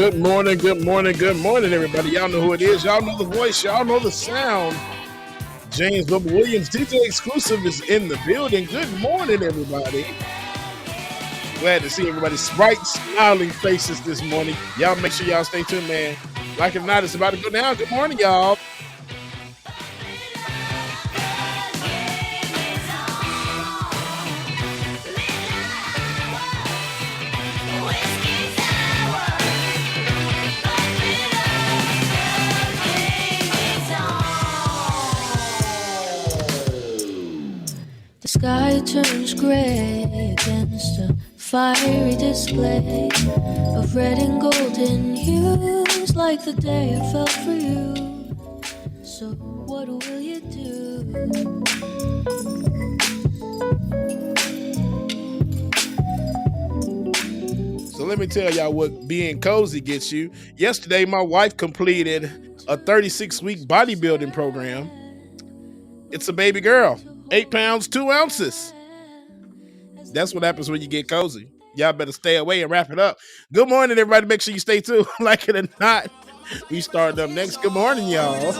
Good morning, good morning, good morning, everybody. Y'all know who it is. Y'all know the voice. Y'all know the sound. James Bubba Williams, DJ Exclusive, is in the building. Good morning, everybody. Glad to see everybody's bright, smiling faces this morning. Y'all make sure y'all stay tuned, man. Like it or not, it's about to go down. Good morning, y'all. The sky turns gray against a fiery display of red and golden hues, like the day I fell for you. So what will you do? So let me tell y'all what being cozy gets you. Yesterday, my wife completed a 36-week bodybuilding program. It's a baby girl, 8 pounds, 2 ounces. That's what happens when you get cozy. Y'all better stay away and wrap it up. Good morning, everybody. Make sure you stay tuned. Like it or not, we start up next. Good morning, y'all.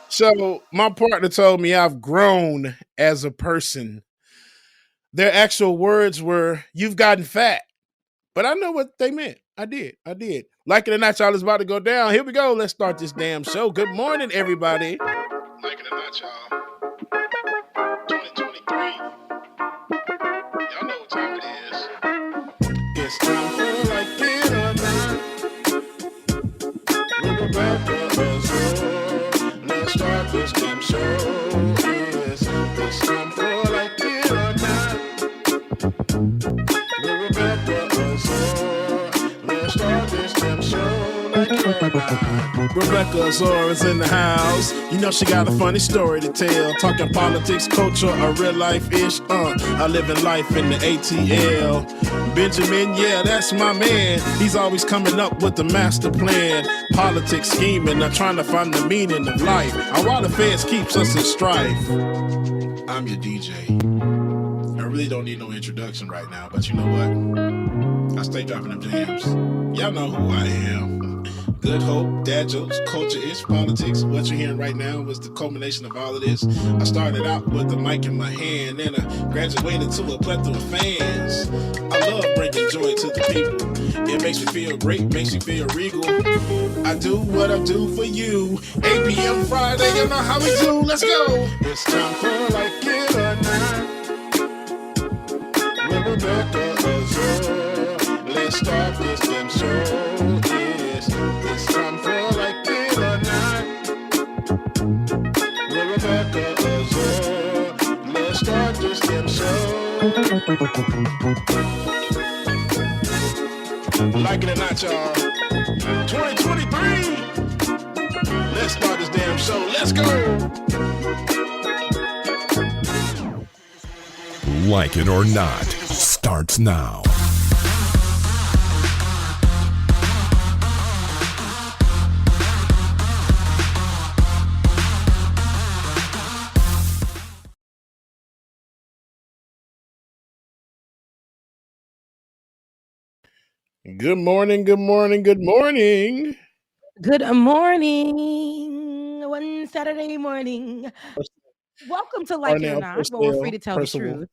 So my partner told me I've grown as a person. Their actual words were, "You've gotten fat." But I know what they meant. I did. Like it or not, y'all, it's about to go down. Here we go. Let's start this damn show. Good morning, everybody. Like it or not, y'all. 2023. Y'all know what time it is. It's time for Like It or Not. With Rebecca Azor. Let's start this damn show. It's time for Like It or Not. With Rebecca Azor. Let's start this damn show. Like it or not. Rebecca Azor is in the house. You know she got a funny story to tell. Talking politics, culture, or real life ish. I live in life in the ATL. Benjamin, yeah, that's my man. He's always coming up with the master plan. Politics scheming, not trying to find the meaning of life. And while the feds keeps us in strife. I'm your DJ. I really don't need no introduction right now, but you know what? I stay dropping them jams. Y'all know who I am. Good hope, dad jokes, culture-ish, politics. What you're hearing right now was the culmination of all of this. I started out with the mic in my hand, and I graduated to a plethora of fans. I love bringing joy to the people. It makes me feel great, makes me feel regal. I do what I do for you. 8 p.m. Friday, you know how we do. Let's go. It's time for Like It or Not. With Rebecca Azor. Let's start this damn show. It's time for Like It or Not. With Rebecca Azor. Let's start this damn show. Like it or not, y'all. 2023. Let's start this damn show. Let's go. Like It or Not starts now. Good morning, good morning, good morning. Good morning. one Saturday morning. Welcome to Like It or Arnell Not, but we're free to tell Percival. the truth.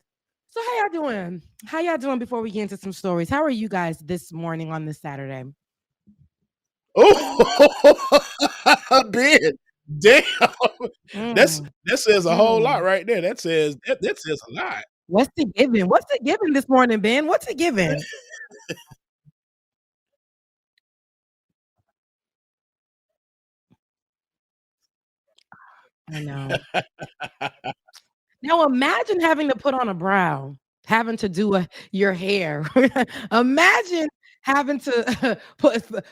So how y'all doing? How y'all doing before we get into some stories? How are you guys this morning on this Saturday? Oh, Ben, damn. Mm. That says a whole lot Mm. right there. That says a lot. What's it giving? What's it giving this morning, Ben? What's it giving? I know. Now imagine having to put on a brow, having to do your hair. Imagine having to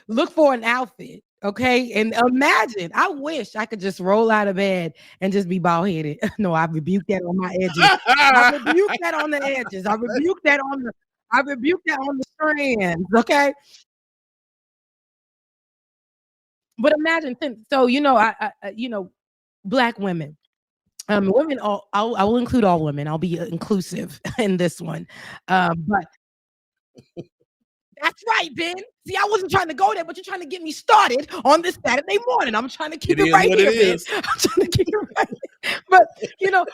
look for an outfit. Okay. And imagine, I wish I could just roll out of bed and just be bald headed. No, I rebuke that on my edges. I rebuke that on the edges. I rebuke that on the strands. Okay. But imagine, so I Black women. Women, I will include all women. I'll be inclusive in this one. But that's right, Ben. See, I wasn't trying to go there, but you're trying to get me started on this Saturday morning. I'm trying to keep it right here, Ben. I'm trying to keep it right here. But,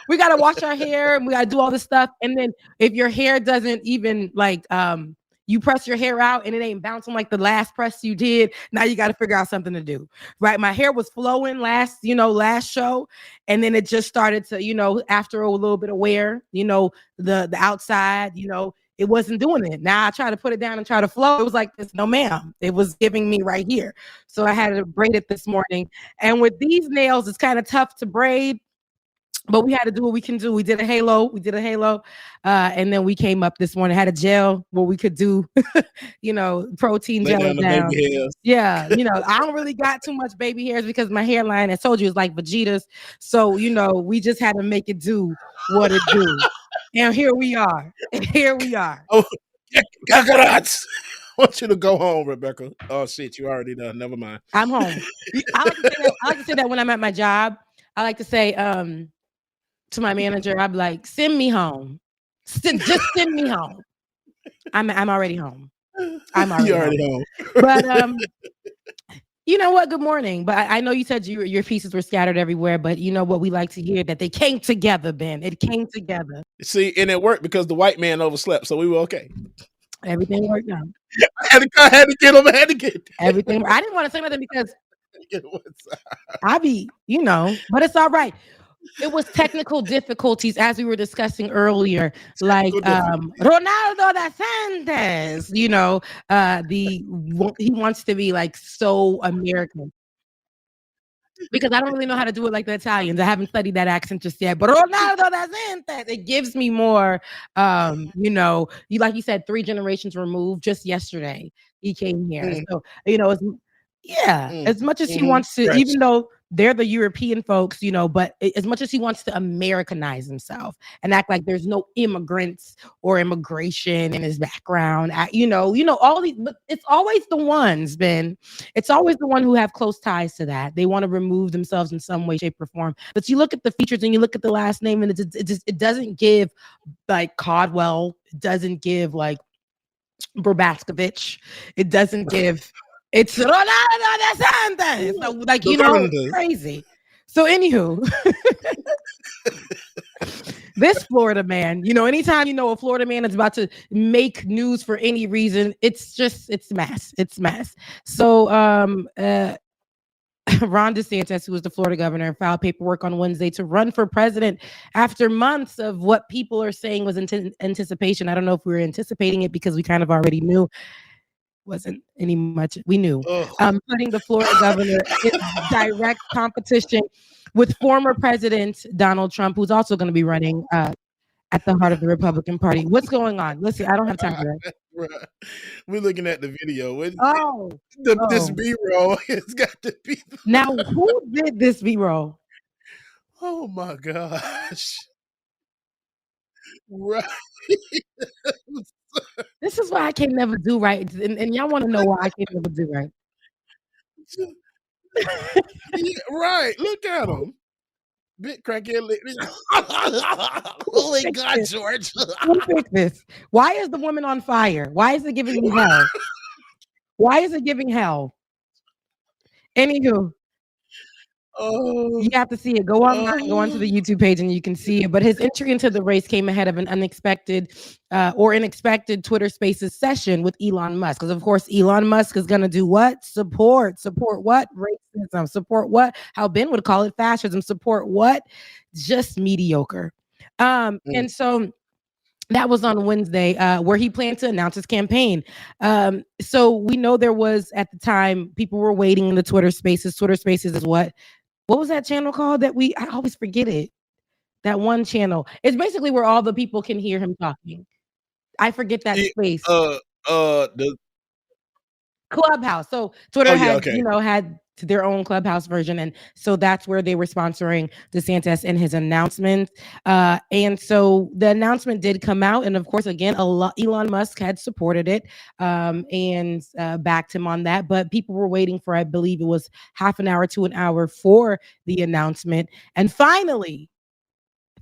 we got to wash our hair and we got to do all this stuff. And then if your hair doesn't even you press your hair out and it ain't bouncing like the last press you did, now you got to figure out something to do, right? My hair was flowing last show, and then it just started to, after a little bit of wear, the outside, it wasn't doing it. Now I try to put it down and try to flow. It was like this. No, ma'am. It was giving me right here. So I had to braid it this morning. And with these nails, it's kind of tough to braid. But we had to do what we can do. We did a halo. And then we came up this morning, had a gel where we could do, protein Lay gel down the down. baby hairs. Yeah. I don't really got too much baby hairs because my hairline, I told you, is like Vegeta's. So, we just had to make it do what it do. And here we are. Oh, I want you to go home, Rebecca. Oh, shit. You already done. Never mind. I'm home. I like to say that when I'm at my job. I like to say, to my manager, I'm like, send me home. Just send me home. I'm already home. You're already home. But you know what? Good morning. But I know you said your pieces were scattered everywhere, but you know what? We like to hear that they came together, Ben. It came together. See, and it worked because the white man overslept, so we were okay. Everything worked out. I had to get him. I had to get everything. I didn't want to say nothing because I be, but it's all right. It was technical difficulties, as we were discussing earlier, like Ronaldo DeSantis. He wants to be like so American because I don't really know how to do it like the Italians. I haven't studied that accent just yet. But Ronaldo DeSantis, it gives me more. Like you said, 3 generations removed. Just yesterday, he came here. So as much as he wants to, even though they're the European folks, but as much as he wants to Americanize himself and act like there's no immigrants or immigration in his background, all these, but it's always the ones, Ben. It's always the one who have close ties to that. They want to remove themselves in some way, shape, or form. But you look at the features and you look at the last name, and it doesn't give like Caldwell. It doesn't give like Brabaskovich. It doesn't give. It's Ronaldo DeSantis. So, crazy. So, anywho, this Florida man, anytime a Florida man is about to make news for any reason, it's mess. It's mess. So, Ron DeSantis, who was the Florida governor, filed paperwork on Wednesday to run for president after months of what people are saying was anticipation. I don't know if we were anticipating it because we kind of already knew. Wasn't any much. We knew. Putting the Florida governor in direct competition with former President Donald Trump, who's also going to be running at the heart of the Republican Party. What's going on? Listen, I don't have time for that. We're looking at the video. This B-roll has got to be. Now, who did this B-roll? Oh my gosh! Right. This is why I can never do right, and y'all want to know why I can never do right. Right, look at him. Big crackhead. Holy God, George. Who picked this? Why is the woman on fire? Why is it giving me hell? Why is it giving hell? Anywho. Oh, You have to see it. Go online, go onto the YouTube page, and you can see it. But his entry into the race came ahead of an unexpected or expected Twitter Spaces session with Elon Musk. Because, of course, Elon Musk is going to do what? Support what? Racism. Support what? How Ben would call it, fascism. Support what? Just mediocre. And so that was on Wednesday, where he planned to announce his campaign. So we know there was, at the time, people were waiting in the Twitter Spaces. Twitter Spaces is what? What was that channel called I always forget it. That one channel. It's basically where all the people can hear him talking. I forget that space. The Clubhouse. So Twitter had their own Clubhouse version, and so that's where they were sponsoring DeSantis in his announcement. And so the announcement did come out, and of course, again, Elon Musk had supported it and backed him on that. But people were waiting for, I believe it was half an hour to an hour for the announcement, and finally,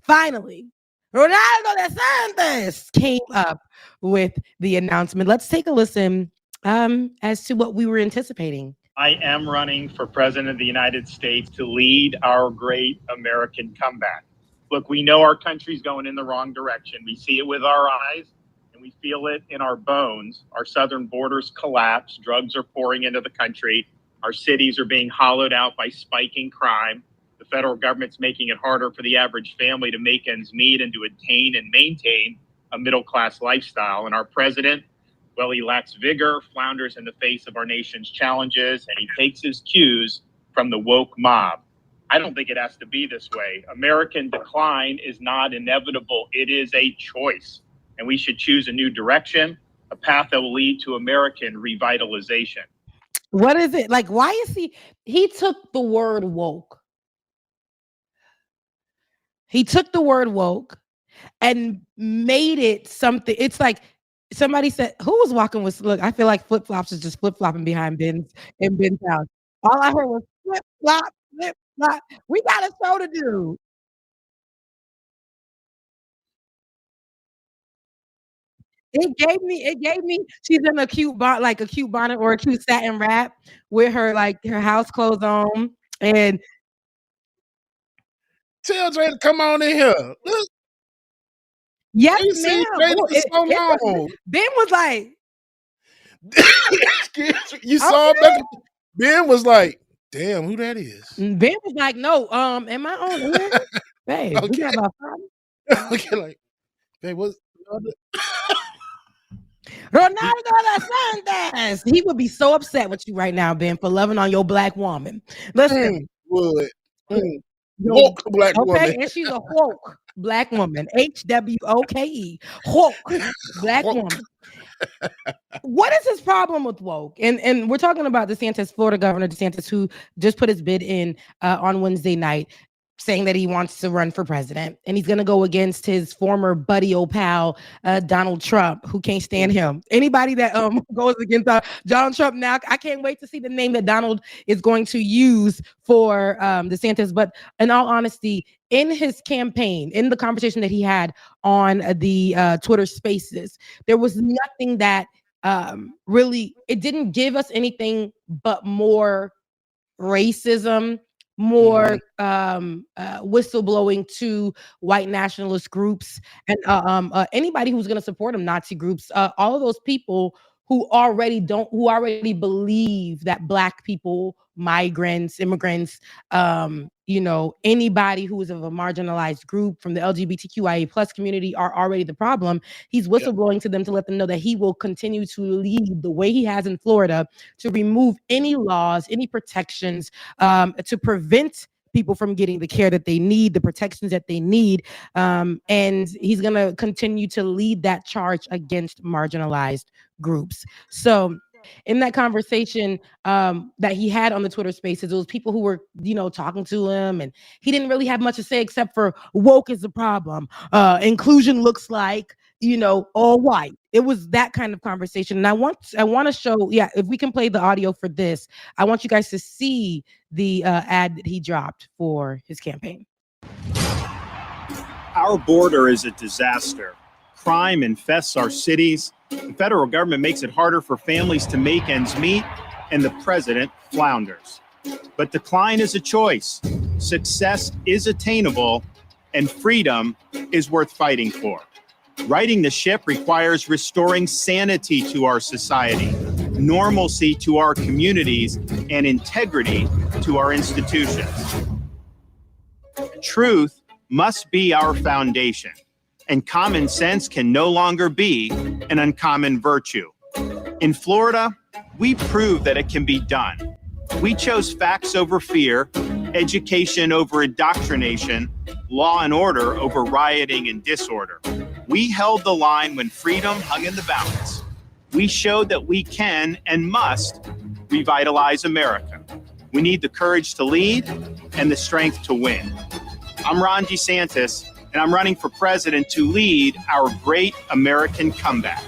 Ronaldo DeSantis came up with the announcement. Let's take a listen as to what we were anticipating. I am running for president of the United States to lead our great American comeback. Look, we know our country's going in the wrong direction. We see it with our eyes and we feel it in our bones. Our southern borders collapse. Drugs are pouring into the country. Our cities are being hollowed out by spiking crime. The federal government's making it harder for the average family to make ends meet and to attain and maintain a middle-class lifestyle. And our president, well, he lacks vigor, flounders in the face of our nation's challenges, and he takes his cues from the woke mob. I don't think it has to be this way. American decline is not inevitable. It is a choice, and we should choose a new direction, a path that will lead to American revitalization. What is it? Like, why is he took the word woke. He took the word woke and made it something. It's like, somebody said, who was walking with, look, I feel like flip-flops is just flip-flopping behind Ben's house. All I heard was flip-flop, flip-flop. We got a show to do. It gave me, she's in a cute bonnet or a cute satin wrap with her house clothes on. And tell Jay to come on in here. Look. Yes, ma'am. Ben was like, you saw Rebecca. Ben was like, damn, who that is? Ben was like, no, am I on here? Babe, okay. We got about five. Okay, like, babe, what's Ronaldo DeSantis. He would be so upset with you right now, Ben, for loving on your black woman. Listen. Woke black woman. Okay, and she's a woke black woman. HWOKE. Woke black woman. What is his problem with woke? And we're talking about DeSantis, Florida Governor DeSantis, who just put his bid in on Wednesday night, saying that he wants to run for president, and he's going to go against his former buddy old pal, Donald Trump, who can't stand him. Anybody that goes against Donald Trump now, I can't wait to see the name that Donald is going to use for DeSantis. But in all honesty, in his campaign, in the conversation that he had on the Twitter Spaces, there was nothing that really, it didn't give us anything but more racism, more whistleblowing to white nationalist groups and anybody who's going to support him, Nazi groups, all of those people who already believe that black people, migrants, immigrants, anybody who is of a marginalized group from the LGBTQIA plus community are already the problem. He's whistleblowing to them to let them know that he will continue to lead the way he has in Florida to remove any laws, any protections, to prevent people from getting the care that they need, the protections that they need. And he's going to continue to lead that charge against marginalized groups. So in that conversation that he had on the Twitter Spaces, it was people who were, talking to him, and he didn't really have much to say except for woke is the problem. Inclusion looks like, all white. It was that kind of conversation. And I want to show, if we can play the audio for this, I want you guys to see the ad that he dropped for his campaign. Our border is a disaster. Crime infests our cities. The federal government makes it harder for families to make ends meet, and the president flounders. But decline is a choice. Success is attainable, and freedom is worth fighting for. Righting the ship requires restoring sanity to our society, normalcy to our communities, and integrity to our institutions. Truth must be our foundation, and common sense can no longer be an uncommon virtue. In Florida, we proved that it can be done. We chose facts over fear, education over indoctrination, law and order over rioting and disorder. We held the line when freedom hung in the balance. We showed that we can and must revitalize America. We need the courage to lead and the strength to win. I'm Ron DeSantis, and I'm running for president to lead our great American comeback.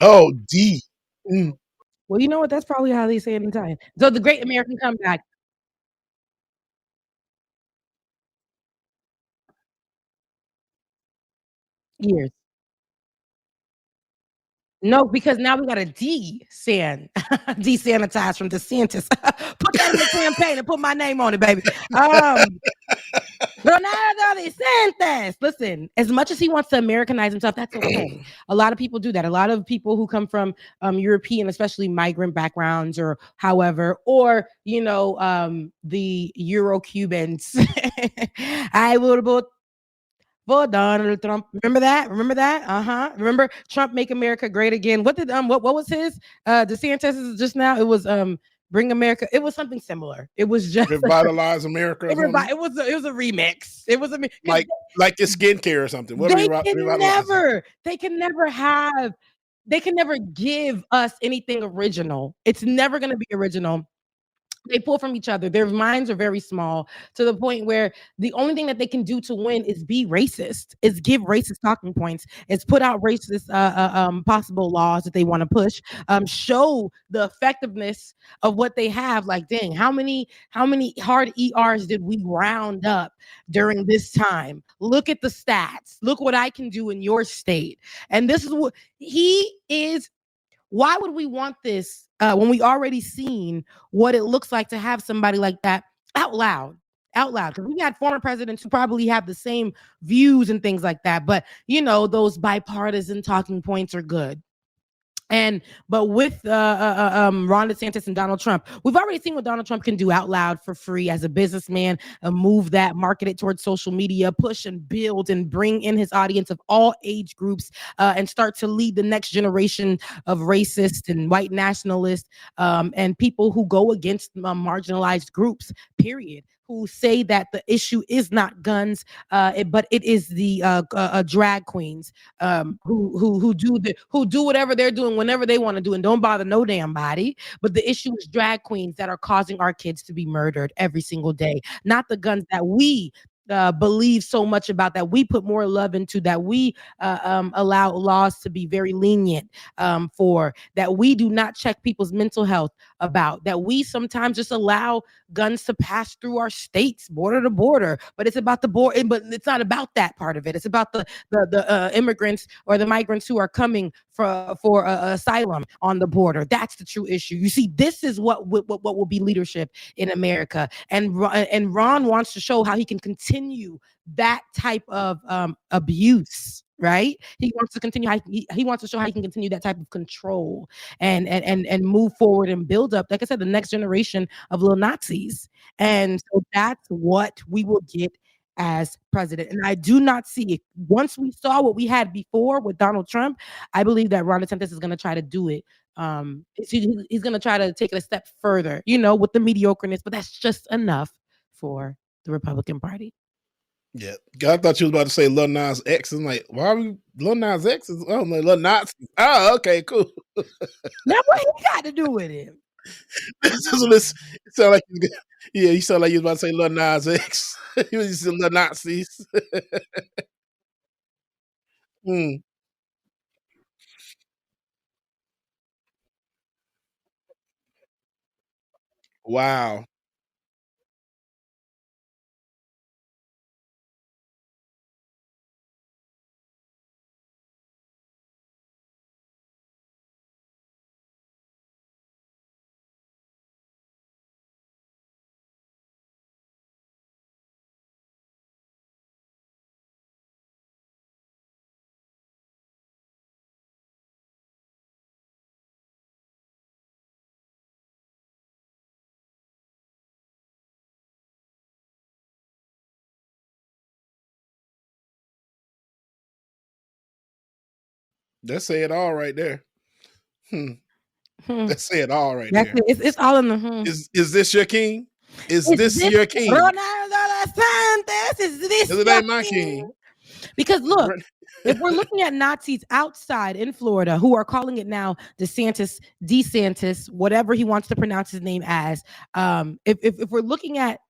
Oh, D. Mm. Well, you know what? That's probably how they say it in Italian. So the Great American Comeback. Years. No, because now we got a desanitize from DeSantis. Put that in the campaign and put my name on it, baby. Ronaldo DeSantis. Listen, as much as he wants to Americanize himself, that's okay. A lot of people do that. A lot of people who come from European, especially migrant backgrounds, or however, or the Euro Cubans. I will vote for Donald Trump. Remember that? Remember that? Remember Trump make America great again? What did what was his DeSantis just now? It was Bring America. It was something similar. It was just Revitalize America. it was a remix. It was a like your skincare or something. What they can never give us anything original. It's never going to be original. They pull from each other. Their minds are very small to the point where the only thing that they can do to win is be racist, is give racist talking points, is put out racist possible laws that they want to push, show the effectiveness of what they have. Like, dang, how many hard ERs did we round up during this time? Look at the stats. Look what I can do in your state. And this is what he is. Why would we want this when we already seen what it looks like to have somebody like that out loud? Because we got former presidents who probably have the same views and things like that. But, those bipartisan talking points are good. But with Ron DeSantis and Donald Trump, we've already seen what Donald Trump can do out loud for free as a businessman, move that, market it towards social media, push and build and bring in his audience of all age groups, and start to lead the next generation of racists and white nationalists, and people who go against marginalized groups, period, who say that the issue is not guns, but it is the drag queens, who do whatever they're doing whenever they want to do and don't bother no damn body. But the issue is drag queens that are causing our kids to be murdered every single day, not the guns that we believe so much about, that we put more love into, that we allow laws to be very lenient for, that we do not check people's mental health about, that we sometimes just allow guns to pass through our states border to border. But it's about the border, but it's not about that part of it. It's about the immigrants or the migrants who are coming for asylum on the border. That's the true issue. You see, this is what will be leadership in America. And Ron wants to show how he can continue that type of abuse. Right? He wants to continue. He wants to show how he can continue that type of control and move forward and build up, like I said, the next generation of little Nazis. And so that's what we will get as president. And I do not see it. Once we saw what we had before with Donald Trump, I believe that Ron DeSantis is going to try to do it. He's going to try to take it a step further, with the mediocreness, but that's just enough for the Republican Party. Yeah, I thought you was about to say Lil Nas X. I'm like, why are we Lil Nas X? Oh, no, Lil Nas. Oh, okay, cool. Now what he got to do with it? It sound like you sound like you was about to say Lil Nas X. You was Lil Nazis. Wow. That say it all right there. Hmm. That say it all right That's there. it. It's all in the Is this your king? Is Is this this your king? Ronaldo DeSantis? Is this It your ain't my king? king. Because look, if we're looking at Nazis outside in Florida who are calling it now DeSantis, whatever he wants to pronounce his name as, if we're looking at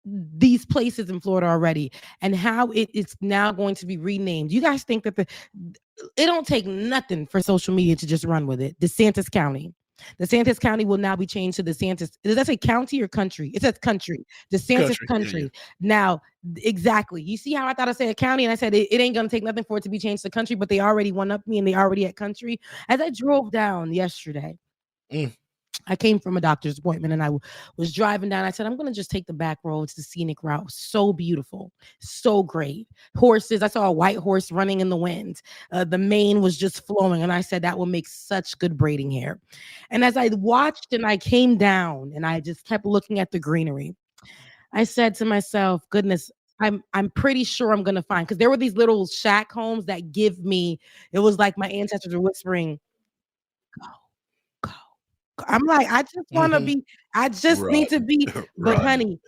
these places in Florida already and how it's now going to be renamed, you guys think that it don't take nothing for social media to just run with it. DeSantis County will now be changed to DeSantis. Does that say county or country? It says country. DeSantis country. Yeah. Now, exactly. You see how I thought I said a county and I said it ain't going to take nothing for it to be changed to country, but they already one up me and they already at country. As I drove down yesterday, I came from a doctor's appointment and I was driving down. I said, I'm going to just take the back roads, the scenic route. So beautiful. So great. Horses. I saw a white horse running in the wind. The mane was just flowing. And I said, that will make such good braiding hair. And as I watched and I came down and I just kept looking at the greenery, I said to myself, goodness, I'm pretty sure I'm going to find, because there were these little shack homes that give me, it was like my ancestors were whispering, go. I'm like, I just want to be, I just need to be. But honey,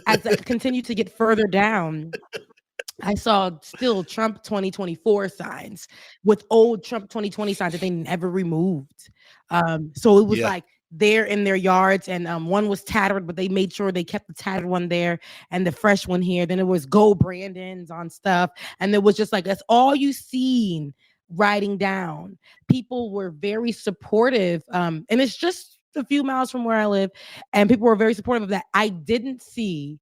as I continue to get further down, I saw still Trump 2024 signs with old Trump 2020 signs that they never removed. So it was like there in their yards, and one was tattered, but they made sure they kept the tattered one there and the fresh one here. Then it was Go Brandons on stuff. And it was just like, that's all you seen riding down. People were very supportive. And it's just a few miles from where I live. And people were very supportive of that. I didn't see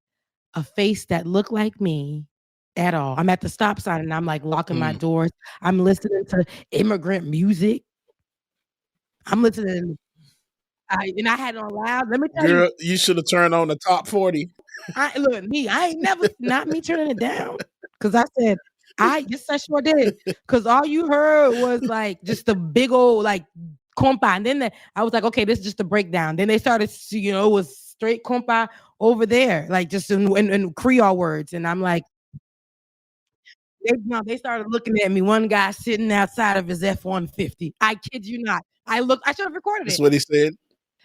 a face that looked like me at all. I'm at the stop sign and I'm like locking my doors. I'm listening to immigrant music. I'm listening. And I had it on loud. Let me tell you should have turned on the top 40. I ain't never, not me turning it down. Because I said, yes, I sure did. Because all you heard was like just the big old like compa. And then I was like, okay, this is just a breakdown. Then they started, it was straight compa over there, like just in Creole words. And I'm like, they started looking at me. One guy sitting outside of his F-150. I kid you not. I should have recorded it. That's what he said.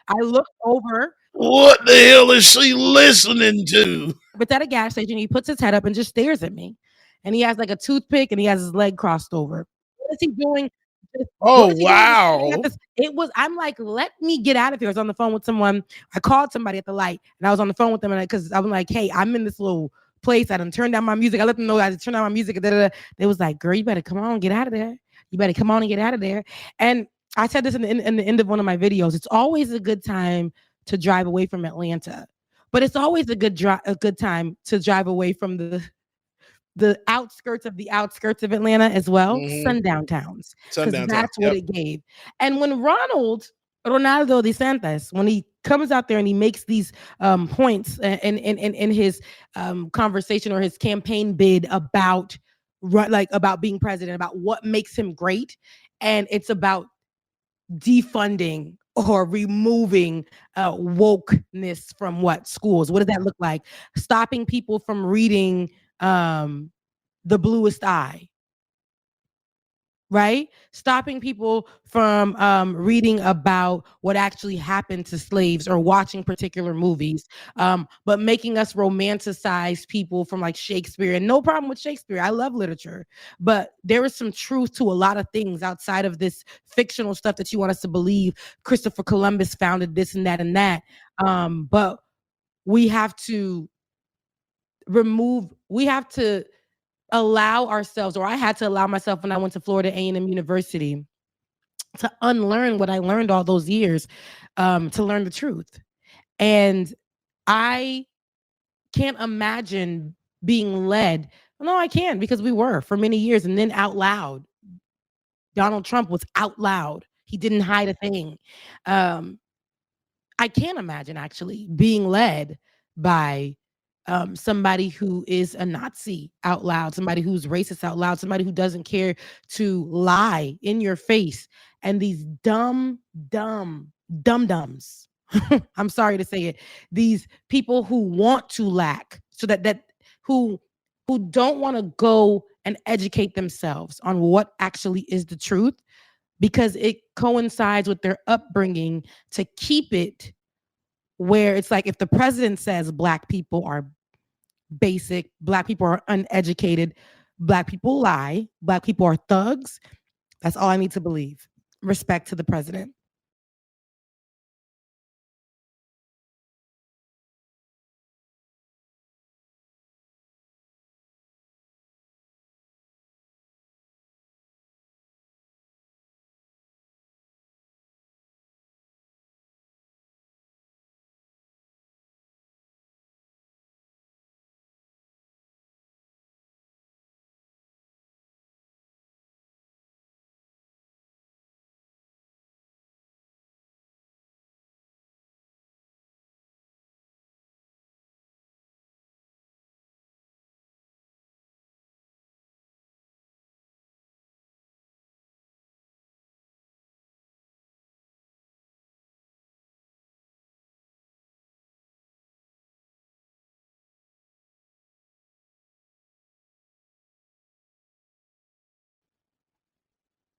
I looked over. What the hell is she listening to? But at a gas station, he puts his head up and just stares at me. And he has like a toothpick and he has his leg crossed over. What is he doing? Oh, wow. I'm like, let me get out of here. I was on the phone with someone. I called somebody at the light and I was on the phone with them because I was like, hey, I'm in this little place. I done turned down my music. I let them know I turned down my music. They was like, girl, you better come on and get out of there. You better come on and get out of there. And I said this in the end of one of my videos. It's always a good time to drive away from Atlanta, but it's always a good time to drive away from the outskirts of Atlanta as well, sundown towns. Because that's what it gave. And when Ronaldo DeSantis, when he comes out there and he makes these points in his conversation or his campaign bid about being president, about what makes him great, and it's about defunding or removing wokeness from schools. What does that look like? Stopping people from reading The Bluest Eye, right? Stopping people from reading about what actually happened to slaves or watching particular movies, but making us romanticize people from like Shakespeare. And no problem with Shakespeare. I love literature, but there is some truth to a lot of things outside of this fictional stuff that you want us to believe. Christopher Columbus founded this and that and that. But we have to allow ourselves, or I had to allow myself when I went to Florida A&M University, to unlearn what I learned all those years, to learn the truth. And I can't imagine being led. No, I can, because we were for many years. And then out loud, Donald Trump was out loud. He didn't hide a thing. I can't imagine actually being led by somebody who is a Nazi out loud, somebody who's racist out loud, somebody who doesn't care to lie in your face. And these dumb dum-dums, I'm sorry to say it, these people who want to lack, so who don't want to go and educate themselves on what actually is the truth, because it coincides with their upbringing to keep it where it's like if the president says black people are basic, black people are uneducated, black people lie, black people are thugs, that's all I need to believe. Respect to the president.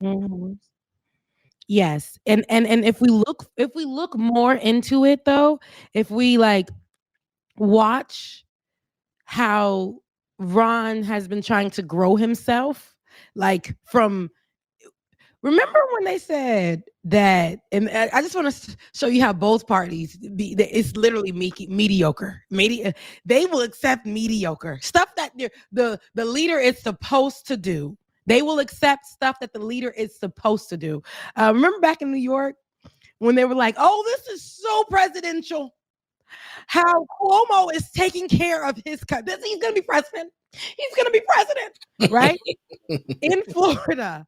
Mhm. Yes. And if we look more into it though, if we like watch how Ron has been trying to grow himself, like from remember when they said that, and I just want to show you how both parties it's literally mediocre. They will accept mediocre stuff that the leader is supposed to do. They will accept stuff that the leader is supposed to do. Remember back in New York when they were like, "Oh, this is so presidential." How Cuomo is taking care of his country. He's going to be president. He's going to be president, right? In Florida.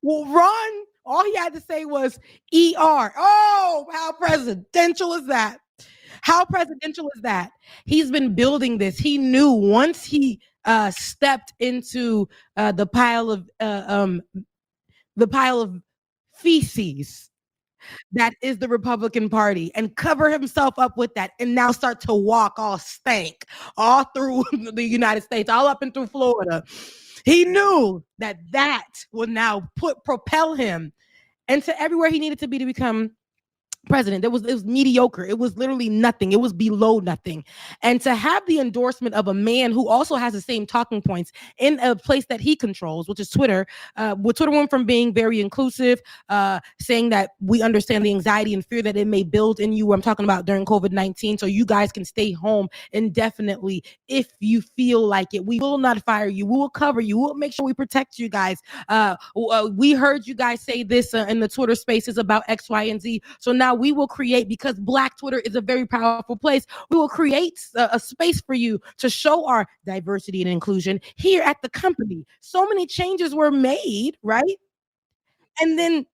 Well, Ron, all he had to say was ER. Oh, how presidential is that? How presidential is that? He's been building this. He knew once he stepped into the pile of feces that is the Republican Party and cover himself up with that and now start to walk all stank all through the United States, all up and through Florida. He knew that would now propel him into everywhere he needed to be to become president. It was mediocre. It was literally nothing. It was below nothing. And to have the endorsement of a man who also has the same talking points in a place that he controls, which is Twitter, with Twitter went from being very inclusive, saying that we understand the anxiety and fear that it may build in you. I'm talking about during COVID-19, so you guys can stay home indefinitely if you feel like it. We will not fire you. We will cover you. We'll make sure we protect you guys. We heard you guys say this in the Twitter spaces about X, Y, and Z. So now we will create, because Black Twitter is a very powerful place, we will create a space for you to show our diversity and inclusion here at the company. So many changes were made, right? And then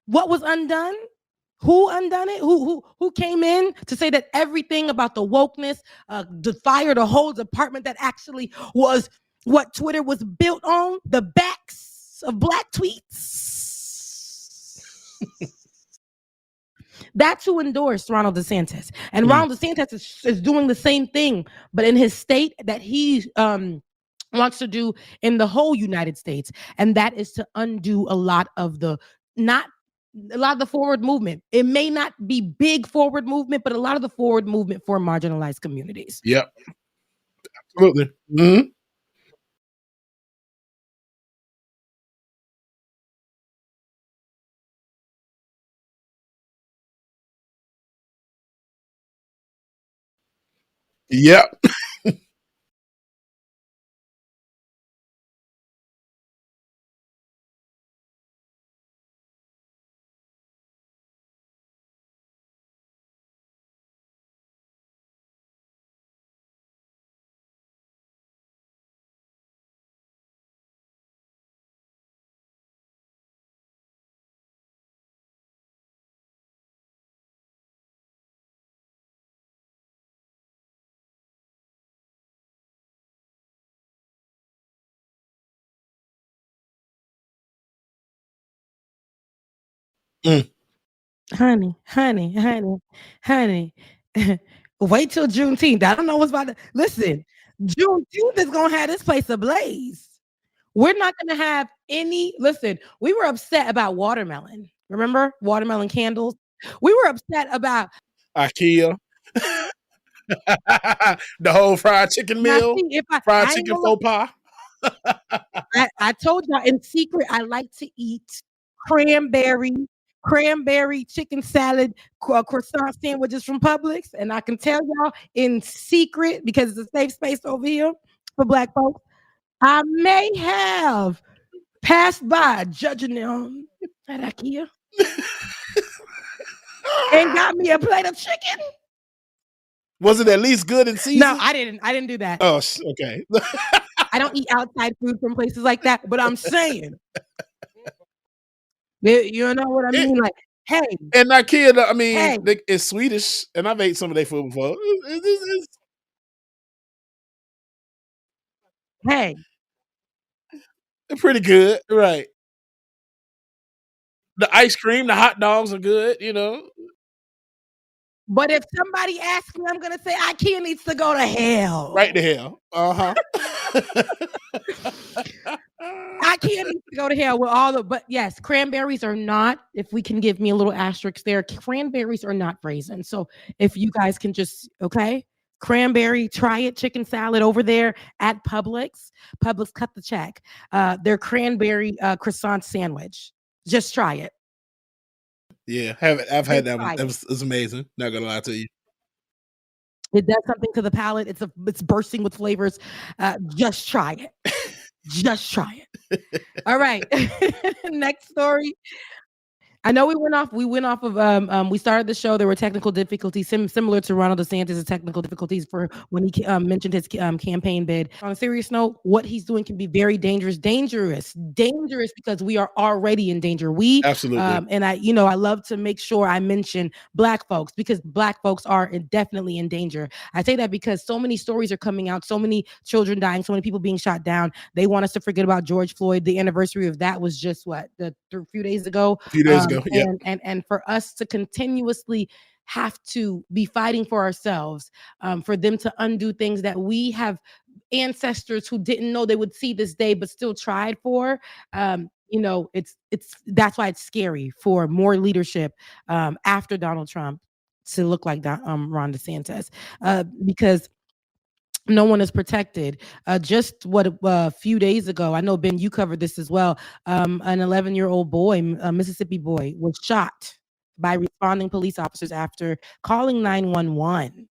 what was undone? Who undone it? Who came in to say that everything about the wokeness, to fire the whole department that actually was what Twitter was built on, the backs of Black tweets? That's who endorsed Ronald DeSantis. And Ronald DeSantis is doing the same thing, but in his state that he wants to do in the whole United States. And that is to undo a lot of the forward movement. It may not be big forward movement, but a lot of the forward movement for marginalized communities. Yep. Absolutely. Mm-hmm. Yep. Mm. Honey. Wait till Juneteenth. I don't know what's about to listen. Juneteenth is gonna have this place ablaze. We're not gonna have listen, we were upset about watermelon. Remember watermelon candles? We were upset about IKEA. The whole fried chicken now. meal, See, if fried I ain't chicken gonna faux pas. I told y'all in secret I like to eat cranberry chicken salad croissant sandwiches from Publix, and I can tell y'all in secret because it's a safe space over here for Black folks. I may have passed by judging them at IKEA and got me a plate of chicken. Was it at least good in season? No, I didn't do that. Oh, okay. I don't eat outside food from places like that, but I'm saying, you know what I mean? Like, hey, and IKEA, I mean, hey, it's Swedish, and I've ate some of their food before. hey. It's pretty good, right? The ice cream, the hot dogs are good, you know. But if somebody asks me, I'm gonna say IKEA needs to go to hell. Right to hell. IKEA needs to go to hell with all the. But yes, cranberries are not. If we can give me a little asterisk there, cranberries are not raisin. So if you guys can just cranberry, try it. Chicken salad over there at Publix. Publix, cut the check. Their cranberry croissant sandwich. Just try it. Yeah, I've had that one. It's amazing. Not gonna lie to you. It does something to the palate. It's bursting with flavors. Just try it. Just try it. All right. Next story. I know we went off of we started the show. There were technical difficulties similar to Ronald DeSantis' technical difficulties for when he mentioned his campaign bid. On a serious note, what he's doing can be very dangerous because we are already in danger. Absolutely. And I love to make sure I mention Black folks because Black folks are definitely in danger. I say that because so many stories are coming out, so many children dying, so many people being shot down. They want us to forget about George Floyd. The anniversary of that was just a few days ago. Yeah. And for us to continuously have to be fighting for ourselves, for them to undo things that we have ancestors who didn't know they would see this day but still tried for. It's that's why it's scary for more leadership after Donald Trump to look like Ron DeSantis, because no one is protected. Just a few days ago, I know, Ben, you covered this as well. An 11-year-old boy, a Mississippi boy, was shot by responding police officers after calling 911.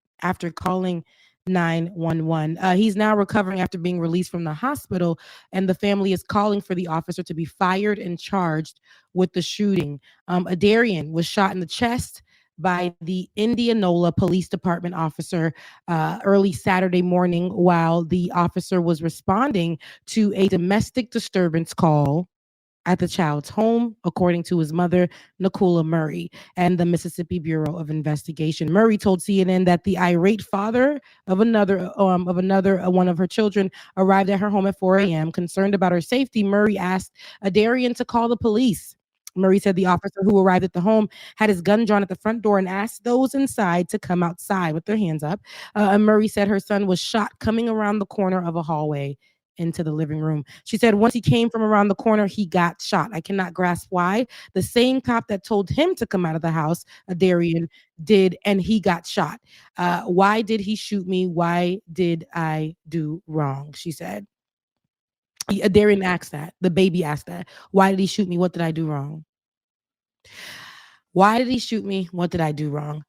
He's now recovering after being released from the hospital, and the family is calling for the officer to be fired and charged with the shooting. Aderrien was shot in the chest by the Indianola Police Department officer early Saturday morning while the officer was responding to a domestic disturbance call at the child's home, according to his mother, Nicola Murry, and the Mississippi Bureau of Investigation. Murry told CNN that the irate father of another one of her children arrived at her home at 4 a.m. Concerned about her safety, Murry asked Aderrien to call the police. Murry said the officer who arrived at the home had his gun drawn at the front door and asked those inside to come outside with their hands up. And Murry said her son was shot coming around the corner of a hallway into the living room. She said once he came from around the corner, he got shot. I cannot grasp why. The same cop that told him to come out of the house, Aderrien, did, and he got shot. Why did he shoot me? Why did I do wrong? She said. Aderrien asked that. The baby asked that. Why did he shoot me? What did I do wrong? Why did he shoot me? What did I do wrong?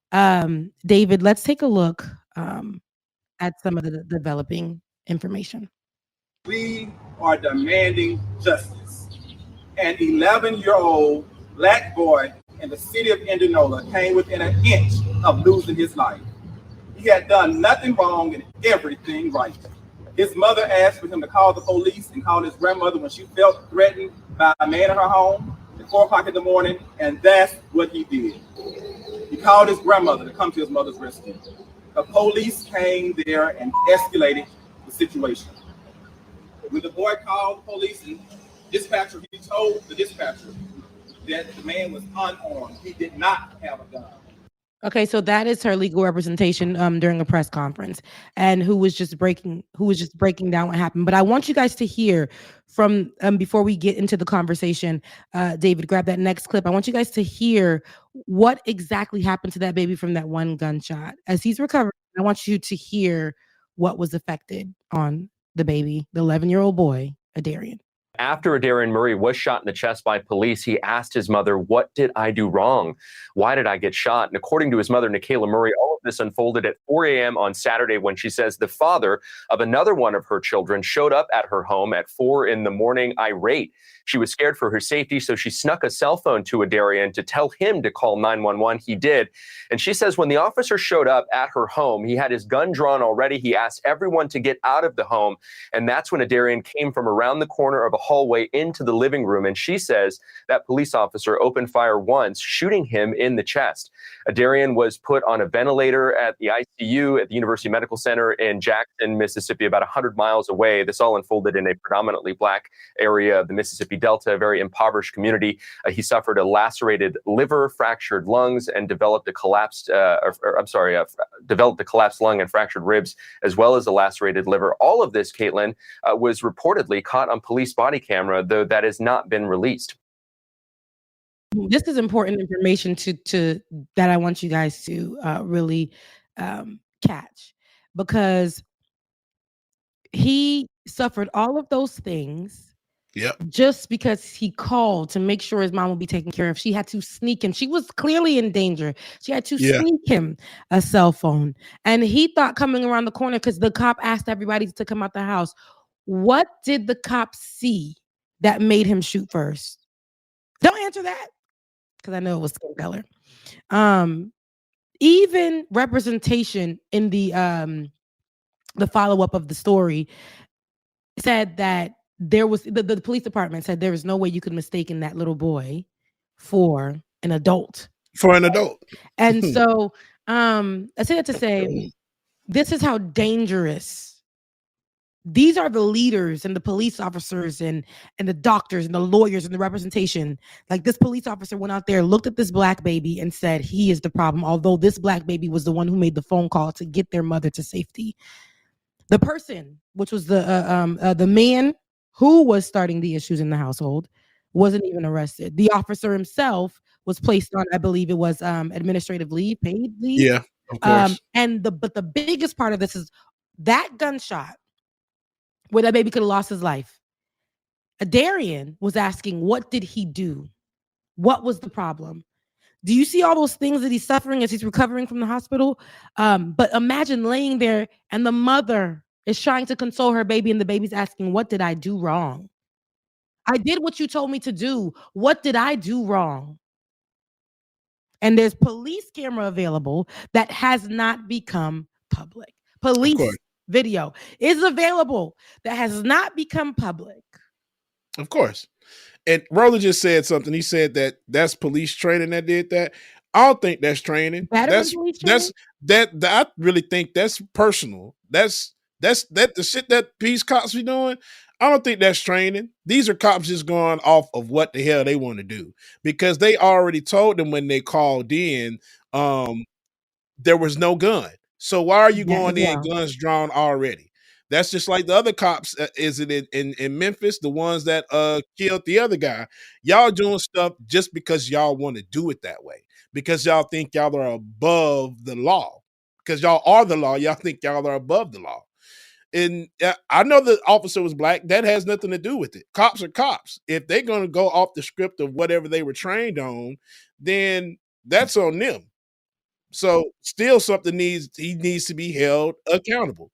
David, let's take a look at some of the developing information. We are demanding justice. An 11-year-old Black boy in the city of Indianola came within an inch of losing his life. He had done nothing wrong and everything right. His mother asked for him to call the police and call his grandmother when she felt threatened by a man in her home at 4 o'clock in the morning, and that's what he did. He called his grandmother to come to his mother's rescue. The police came there and escalated the situation. When the boy called the police and dispatcher, he told the dispatcher that the man was unarmed. He did not have a gun. Okay, so that is her legal representation during a press conference, and who was just breaking down what happened. But I want you guys to hear from before we get into the conversation. David, grab that next clip. I want you guys to hear what exactly happened to that baby from that one gunshot. As he's recovering, I want you to hear what was affected on the baby, the 11-year-old boy, Aderrien. After Aderrien Murry was shot in the chest by police, he asked his mother, "What did I do wrong? Why did I get shot?" And according to his mother, Nikayla Murry, all of this unfolded at 4 a.m. on Saturday when she says the father of another one of her children showed up at her home at 4 in the morning, irate. She was scared for her safety, so she snuck a cell phone to Aderrien to tell him to call 911. He did. And she says when the officer showed up at her home, he had his gun drawn already. He asked everyone to get out of the home. And that's when Aderrien came from around the corner of a hallway into the living room. And she says that police officer opened fire once, shooting him in the chest. Aderrien was put on a ventilator at the ICU at the University Medical Center in Jackson, Mississippi, about 100 miles away. This all unfolded in a predominantly Black area of the Mississippi Delta, a very impoverished community. He suffered a lacerated liver, fractured lungs, and developed a collapsed lung and fractured ribs, as well as a lacerated liver. All of this, Caitlin, was reportedly caught on police body camera, though that has not been released. This is important information to that I want you guys to really catch, because he suffered all of those things. Yep. Just because he called to make sure his mom would be taken care of. She had to sneak him. She was clearly in danger. She had to sneak him a cell phone. And he thought coming around the corner, because the cop asked everybody to come out the house. What did the cop see that made him shoot first? Don't answer that, because I know it was skin color. Even representation in the follow-up of the story said that there was the police department said there was no way you could mistaken that little boy for an adult. And so I say that to say this is how dangerous. These are the leaders and the police officers and the doctors and the lawyers and the representation. Like, this police officer went out there, looked at this Black baby and said he is the problem, although this Black baby was the one who made the phone call to get their mother to safety. The person, which was the man who was starting the issues in the household, wasn't even arrested. The officer himself was placed on, I believe it was administrative leave, paid leave. Yeah, of course. But the biggest part of this is that gunshot where that baby could have lost his life. Aderrien was asking, what did he do? What was the problem? Do you see all those things that he's suffering as he's recovering from the hospital? But imagine laying there and the mother is trying to console her baby and the baby's asking, what did I do wrong? I did what you told me to do. What did I do wrong? And there's police camera available that has not become public. Police video is available that has not become public. Of course. And Roller just said something. He said that that's police training that did that. I don't think that's training. That's I really think that's personal. That's the shit that peace cops be doing. I don't think that's training. These are cops just going off of what the hell they want to do, because they already told them when they called in there was no gun. So why are you going in guns drawn already? That's just like the other cops. Is it in Memphis? The ones that killed the other guy. Y'all doing stuff just because y'all want to do it that way. Because y'all think y'all are above the law. Because y'all are the law. Y'all think y'all are above the law. And I know the officer was Black. That has nothing to do with it. Cops are cops. If they're going to go off the script of whatever they were trained on, then that's on them. So still something needs to be held accountable.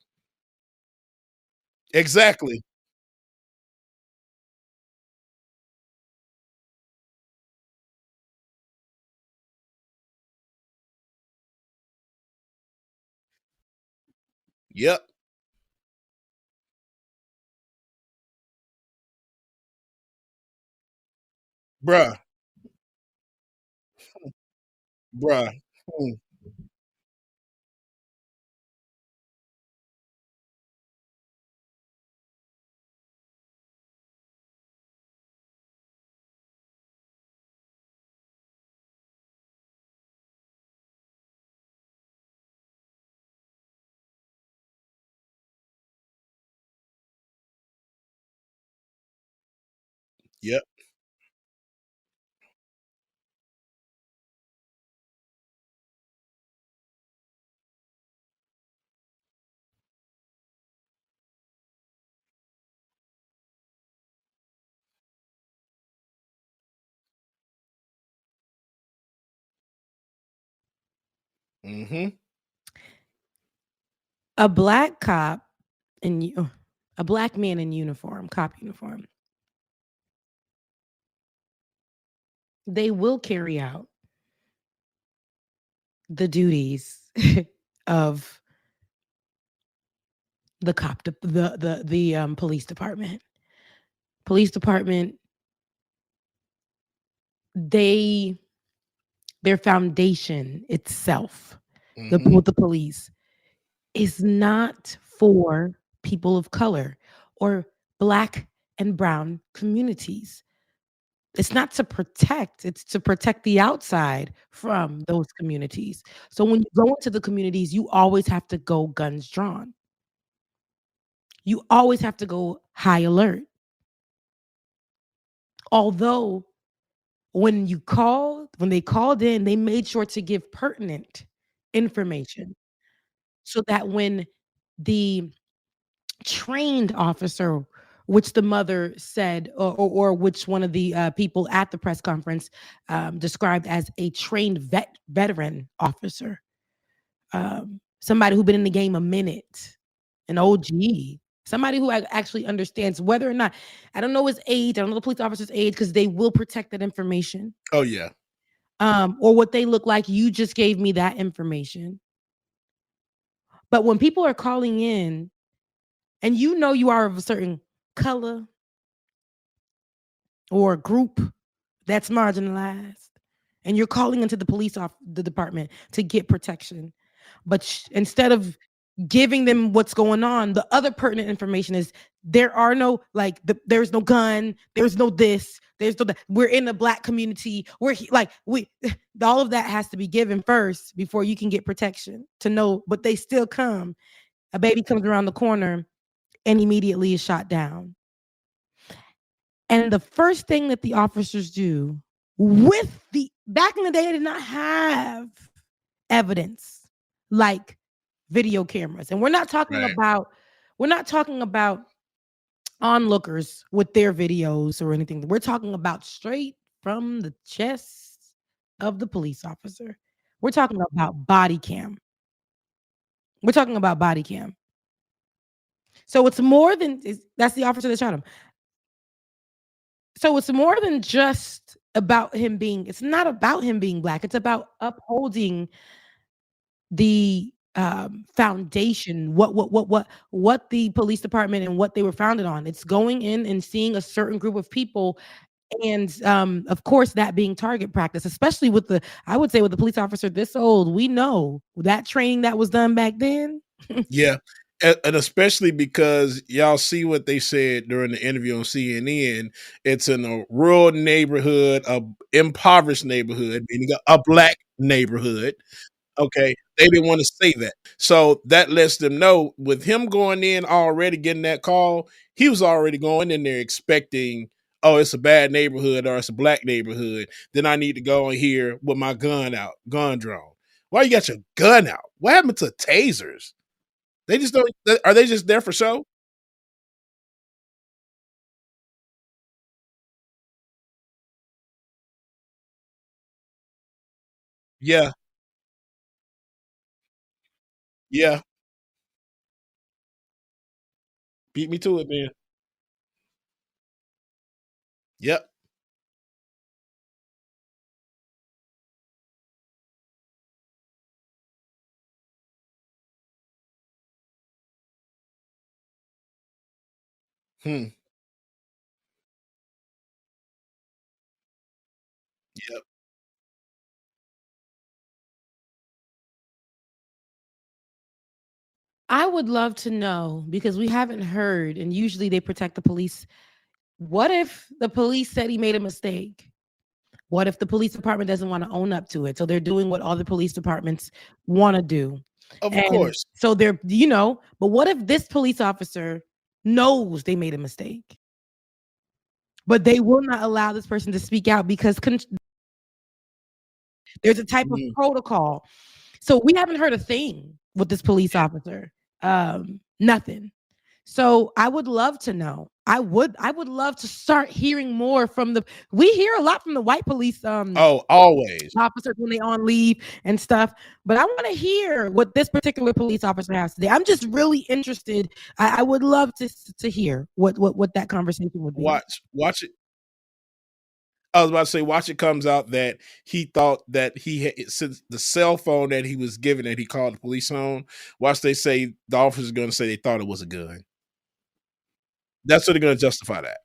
Exactly. Yep. Bruh. Bruh. Yep. Mm-hmm. A black cop a black man in uniform, cop uniform, they will carry out the duties of the police department. Police department, they their foundation itself, Mm-hmm. with the police, is not for people of color or black and brown communities. It's not to protect, it's to protect the outside from those communities. So when you go into the communities, you always have to go guns drawn. You always have to go high alert. Although when they called in, they made sure to give pertinent information so that when the trained officer, which the mother said, or which one of the people at the press conference described as a trained veteran officer, somebody who been in the game a minute, an OG, somebody who actually understands whether or not, I don't know his age, I don't know the police officer's age, because they will protect that information. Oh yeah. Or what they look like. You just gave me that information. But when people are calling in and you are of a certain color or group that's marginalized, and you're calling into the department to get protection, but instead of giving them what's going on, the other pertinent information is there's no gun, there's no this, there's no that. We're in a black community. All of that has to be given first before you can get protection to know. But they still come. A baby comes around the corner and immediately is shot down. And the first thing that the officers do back in the day, they did not have evidence like video cameras. And we're not talking about onlookers with their videos or anything. We're talking about straight from the chest of the police officer. We're talking about body cam. We're talking about body cam. So it's more than that's the officer that shot him. So it's more than just about him being, it's not about him being black. It's about upholding the foundation, what the police department and what they were founded on. It's going in and seeing a certain group of people, and of course that being target practice, especially with the police officer this old. We know that training that was done back then. Yeah. And especially because y'all see what they said during the interview on CNN. It's in a rural neighborhood, a impoverished neighborhood, meaning a black neighborhood. Okay. They didn't want to say that. So that lets them know, with him going in already getting that call, he was already going in there expecting, oh, it's a bad neighborhood or it's a black neighborhood. Then I need to go in here with my gun drawn. Why you got your gun out? What happened to tasers? They just don't. Are they just there for show? Yeah. Yeah. Beat me to it, man. Yep. Hmm. Yep. I would love to know, because we haven't heard, and usually they protect the police. What if the police said he made a mistake? What if the police department doesn't want to own up to it? So they're doing what all the police departments want to do. Of And course. so but what if this police officer knows they made a mistake? but they will not allow this person to speak out because there's a type of protocol. So we haven't heard a thing with this police officer. Nothing. So I would love to know. I would love to start hearing more from we hear a lot from the white police always officers when they on leave and stuff. But I want to hear what this particular police officer has today. I'm just really interested. I would love to hear what that conversation would be. Watch it. I was about to say, watch it comes out that he thought that he had, since the cell phone that he was given that he called the police on, watch they say the officer's going to say they thought it was a gun. That's what they're going to justify that.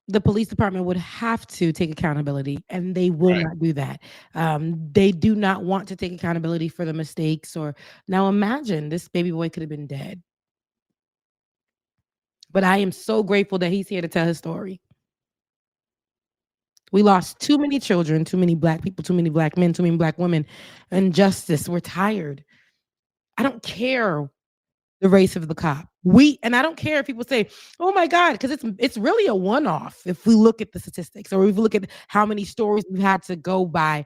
The police department would have to take accountability, and they will not do that. They do not want to take accountability for the mistakes. Or now, imagine this baby boy could have been dead. But I am so grateful that he's here to tell his story. We lost too many children, too many Black people, too many Black men, too many Black women. Injustice. We're tired. I don't care the race of the cop. And I don't care if people say, "Oh my God," because it's really a one-off if we look at the statistics, or if we look at how many stories we've had to go by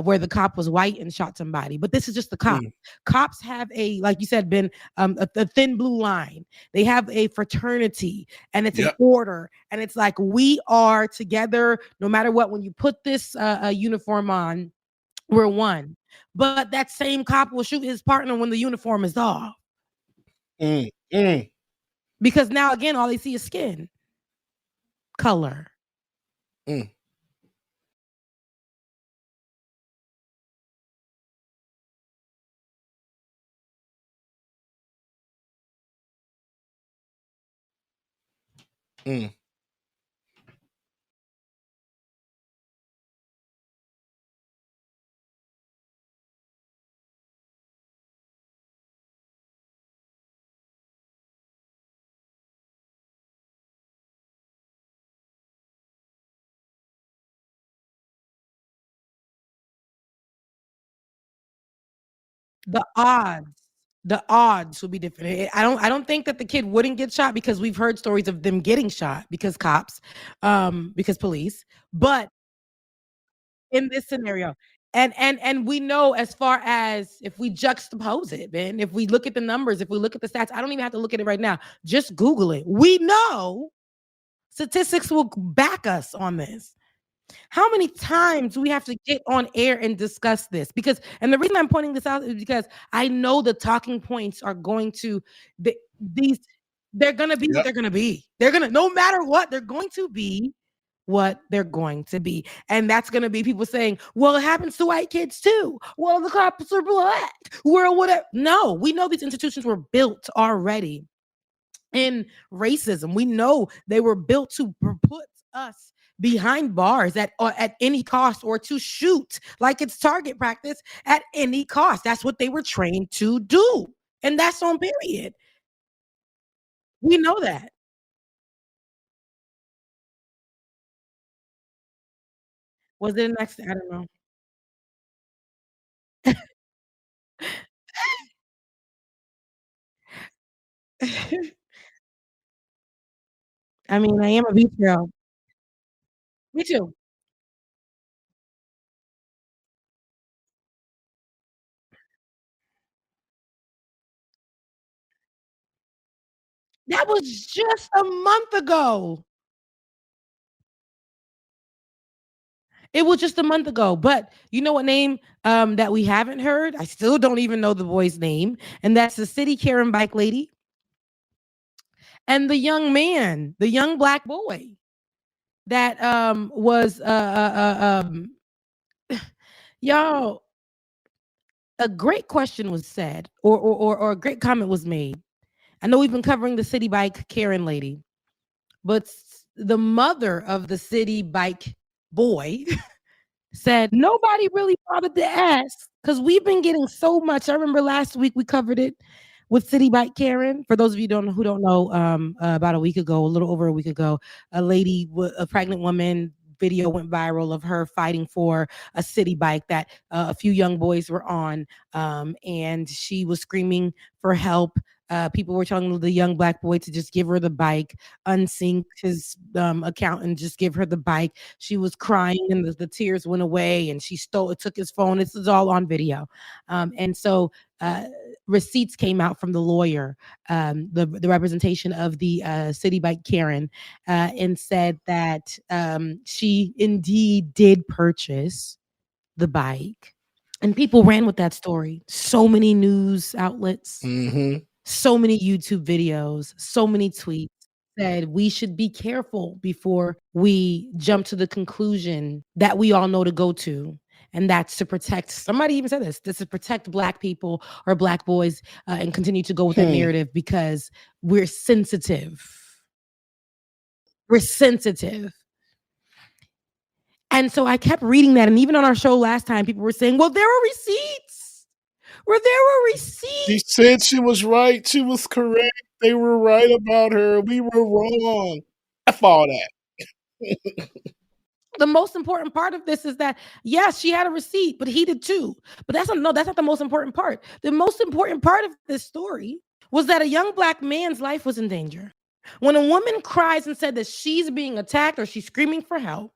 where the cop was white and shot somebody. But this is just the cop. Cops have like you said, Ben, a thin blue line. They have a fraternity, and it's an order, and it's like we are together no matter what. When you put this uniform on, we're one. But that same cop will shoot his partner when the uniform is off. Because now again, all they see is skin color. The odds will be different. I don't think that the kid wouldn't get shot, because we've heard stories of them getting shot because cops, because police. But in this scenario, and we know, as far as if we juxtapose it, Ben, if we look at the numbers, if we look at the stats, I don't even have to look at it right now. Just Google it. We know statistics will back us on this. How many times do we have to get on air and discuss this? And the reason I'm pointing this out is because I know the talking points are going to they're going to be what they're going to be. No matter what, they're going to be what they're going to be. And that's going to be people saying, well, it happens to white kids too. Well, the cops are Black. Well, whatever. No, we know these institutions were built already in racism. We know they were built to put us behind bars at any cost, or to shoot like it's target practice at any cost. That's what they were trained to do. And that's on period. We know that. Was it next? I don't know. I mean, I am a beach girl. Me too. That was just a month ago. It was just a month ago. But you know what name that we haven't heard? I still don't even know the boy's name. And that's the city Karen bike lady. And the young man, the young black boy that was y'all, a great question was said, or a great comment was made. I know we've been covering the city bike Karen lady, but the mother of the city bike boy said nobody really bothered to ask because we've been getting so much. I remember last week we covered it with City Bike Karen. For those of you who don't know, about a week ago, a little over a week ago, a pregnant woman video went viral of her fighting for a city bike that a few young boys were on, and she was screaming for help. People were telling the young black boy to just give her the bike, unsync his account, and just give her the bike. She was crying, and the tears went away, and she took his phone. This is all on video, and so receipts came out from the lawyer, the representation of the city bike Karen, and said that she indeed did purchase the bike, and people ran with that story. So many news outlets. Mm-hmm. So many YouTube videos, so many tweets said we should be careful before we jump to the conclusion that we all know to go to. And that's to protect, somebody even said this to protect black people or black boys, and continue to go with that narrative because we're sensitive. We're sensitive. And so I kept reading that. And even on our show last time, people were saying, well, there were receipts. Where there were receipts. She said she was right. She was correct. They were right about her. We were wrong. F all that. The most important part of this is that, yes, she had a receipt, but he did too. But that's not the most important part. The most important part of this story was that a young black man's life was in danger. When a woman cries and said that she's being attacked or she's screaming for help,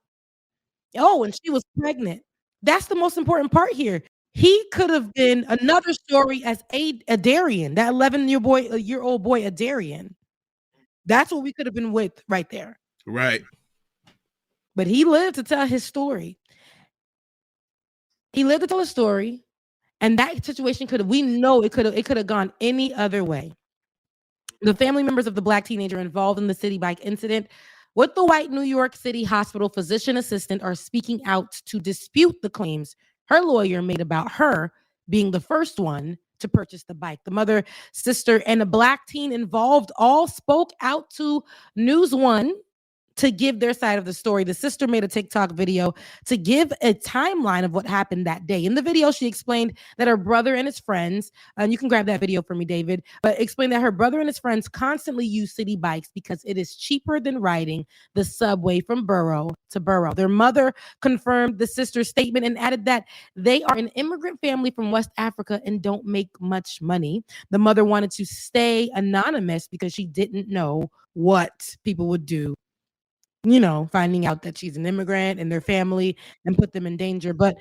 and she was pregnant. That's the most important part here. He could have been another story as Aderrien, that 11-year-old boy Aderrien. That's what we could have been with right there. Right. But he lived to tell his story. He lived to tell his story, and that situation could have gone any other way. The family members of the black teenager involved in the city bike incident with the white New York City hospital physician assistant are speaking out to dispute the claims her lawyer made about her being the first one to purchase the bike. The mother, sister, and a black teen involved all spoke out to News One to give their side of the story. The sister made a TikTok video to give a timeline of what happened that day. In the video, she explained that her brother and his friends, and you can grab that video for me, David, but explained that her brother and his friends constantly use city bikes because it is cheaper than riding the subway from borough to borough. Their mother confirmed the sister's statement and added that they are an immigrant family from West Africa and don't make much money. The mother wanted to stay anonymous because she didn't know what people would do, finding out that she's an immigrant and their family and put them in danger. But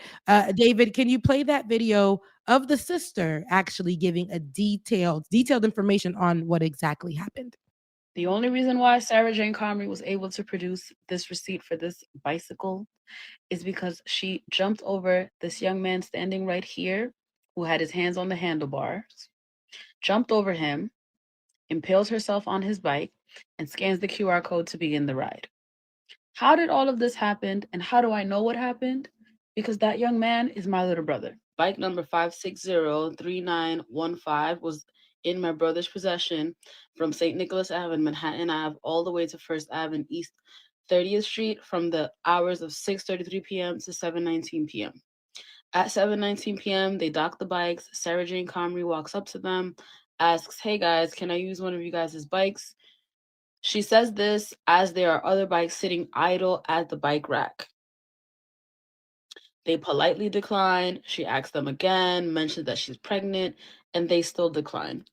David, can you play that video of the sister actually giving a detailed information on what exactly happened? The only reason why Sarah Jane Comrie was able to produce this receipt for this bicycle is because she jumped over this young man standing right here who had his hands on the handlebars, jumped over him, impales herself on his bike, and scans the QR code to begin the ride. How did all of this happen, and how do I know what happened? Because that young man is my little brother. Bike number 5603915 was in my brother's possession from St. Nicholas Ave and Manhattan Ave all the way to First Ave and East 30th Street from the hours of 6:33 p.m. to 7:19 p.m. At 7:19 p.m., they dock the bikes. Sarah Jane Comrie walks up to them, asks, "Hey guys, can I use one of you guys' bikes?" She says this as there are other bikes sitting idle at the bike rack. They politely decline. She asks them again, mentions that she's pregnant, and they still decline.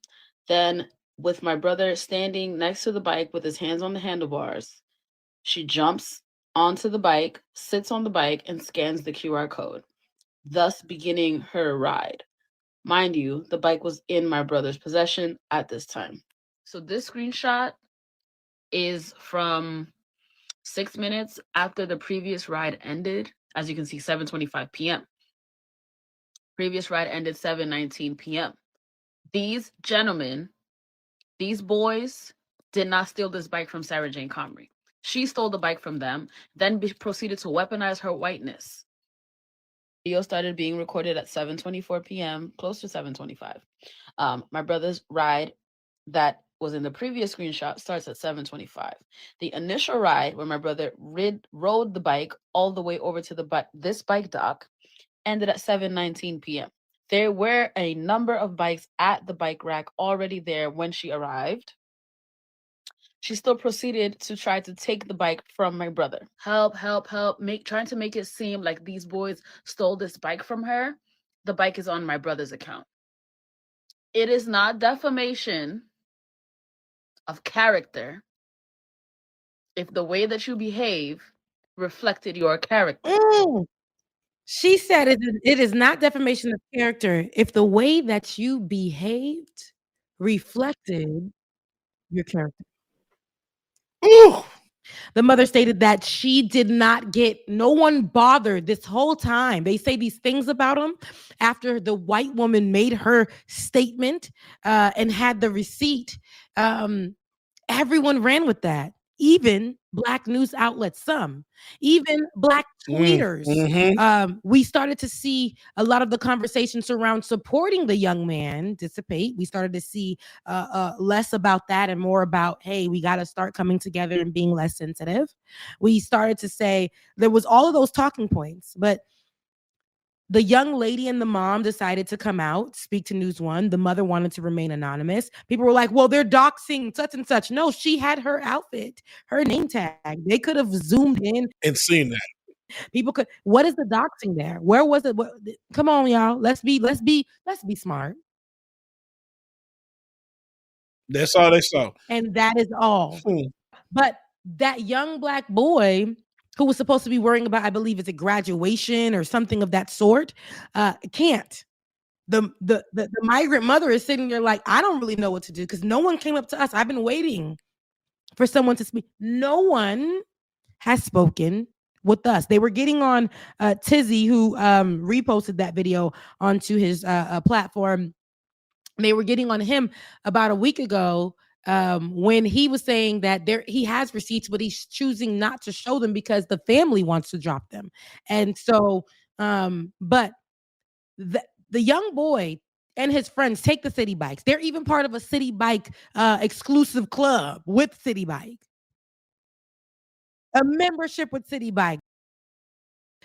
Then, with my brother standing next to the bike with his hands on the handlebars, she jumps onto the bike, sits on the bike, and scans the QR code, thus beginning her ride. Mind you, the bike was in my brother's possession at this time. So this screenshot is from 6 minutes after the previous ride ended. As you can see, 7:25 p.m. Previous ride ended 7:19 p.m. These gentlemen, these boys, did not steal this bike from Sarah Jane Comrie. She stole the bike from them, then proceeded to weaponize her whiteness. Video started being recorded at 7:24 p.m., close to 7:25. My brother's ride that was in the previous screenshot starts at 7:25. The initial ride where my brother rode the bike all the way over to this bike dock ended at 7:19 p.m. There were a number of bikes at the bike rack already there when she arrived. She still proceeded to try to take the bike from my brother. Help, help, help. Trying to make it seem like these boys stole this bike from her. The bike is on my brother's account. It is not defamation of character if the way that you behave reflected your character. She said it is not defamation of character if the way that you behaved reflected your character. Ooh. The mother stated that she did not no one bothered this whole time. They say these things about him after the white woman made her statement and had the receipt. Everyone ran with that. Even Black news outlets, even Black tweeters. We started to see a lot of the conversations around supporting the young man dissipate. We started to see less about that and more about, hey, we got to start coming together and being less sensitive. We started to say there was all of those talking points, but the young lady and the mom decided to come out, speak to News One. The mother wanted to remain anonymous. People were like, well, they're doxing such and such. No, she had her outfit, her name tag. They could have zoomed in and seen that. People could. What is the doxing there? Where was it? Come on, y'all. Let's be smart. That's all they saw. And that is all. But that young Black boy who was supposed to be worrying about, I believe it's a graduation or something of that sort, can't. The migrant mother is sitting there like, I don't really know what to do because no one came up to us. I've been waiting for someone to speak. No one has spoken with us. They were getting on Tizzy, who reposted that video onto his platform. They were getting on him about a week ago when he was saying that he has receipts, but he's choosing not to show them because the family wants to drop them. And so, but the young boy and his friends take the city bikes. They're even part of a city bike exclusive club with City Bike. A membership with City Bike.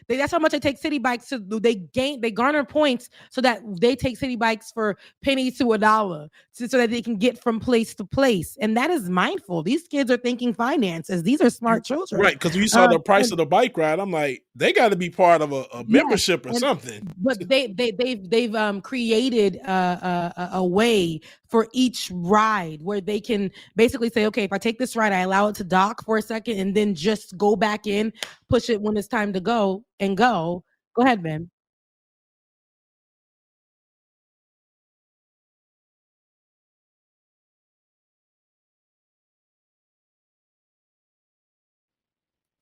That's how much they take City Bikes to. They garner points so that they take City Bikes for penny to $1 so that they can get from place to place. And that is mindful. These kids are thinking finances. These are smart children. Right, because we saw the price of the bike ride. I'm like, they got to be part of a membership or something. But they've created a way for each ride where they can basically say, okay, if I take this ride, I allow it to dock for a second and then just go back in, push it when it's time to go and go. Go ahead, Ben.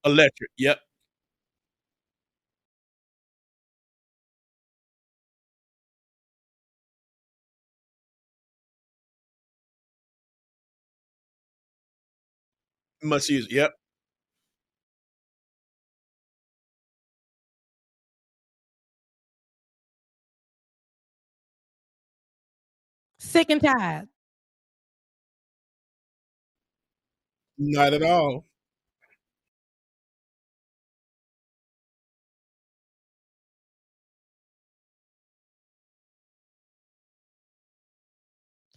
Electric, yep. Much easier, yep. Sick and tired. Not at all.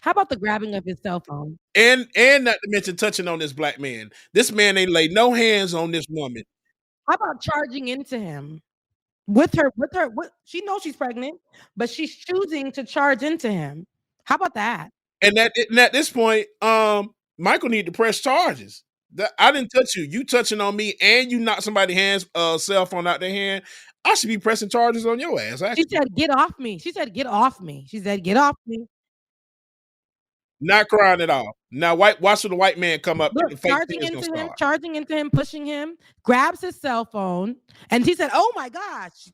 How about the grabbing of his cell phone? And not to mention touching on this Black man. This man ain't laid no hands on this woman. How about charging into him? With her, she knows she's pregnant, but she's choosing to charge into him. How about that? And at this point, Michael need to press charges. I didn't touch you. You touching on me, and you knock somebody's hands cell phone out their hand. I should be pressing charges on your ass. She said, "Get off me." She said, "Get off me." She said, "Get off me." Not crying at all. Now, watch the white man come up. Look, charging into him, pushing him, grabs his cell phone, and he said, "Oh my gosh,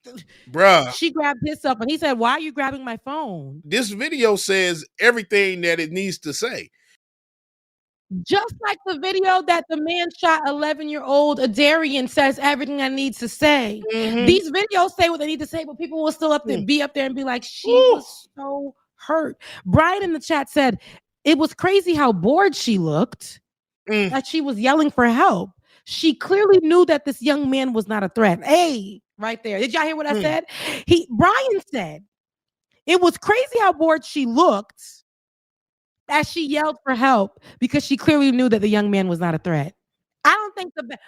bruh!" She grabbed his cell phone. He said, "Why are you grabbing my phone?" This video says everything that it needs to say. Just like the video that the man shot 11-year-old Aderrien says everything I need to say. These videos say what they need to say, but people will still be up there and be like, she was so hurt. Brian in the chat said it was crazy how bored she looked, that she was yelling for help. She clearly knew that this young man was not a threat. Hey, right there. Did y'all hear what I said? Brian said it was crazy how bored she looked as she yelled for help because she clearly knew that the young man was not a threat. I don't think the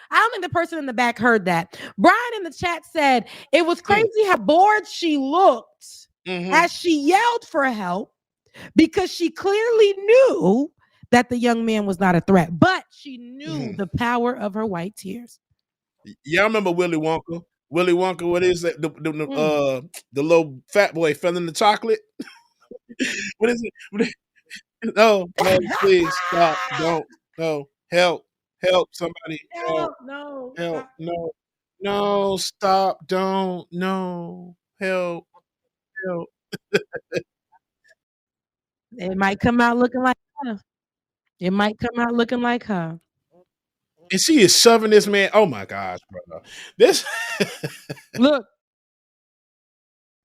person in the back heard that. Brian in the chat said it was crazy how bored she looked as she yelled for help because she clearly knew that the young man was not a threat, but she knew the power of her white tears. Y'all remember Willy Wonka? Willy Wonka, what is that? The little fat boy fell in the chocolate. What is it? No, please stop. Don't. No. Help. Somebody. Help. No, stop. Don't. No. Help. It might come out looking like her. And she is shoving this man. Oh my gosh, bro. This look.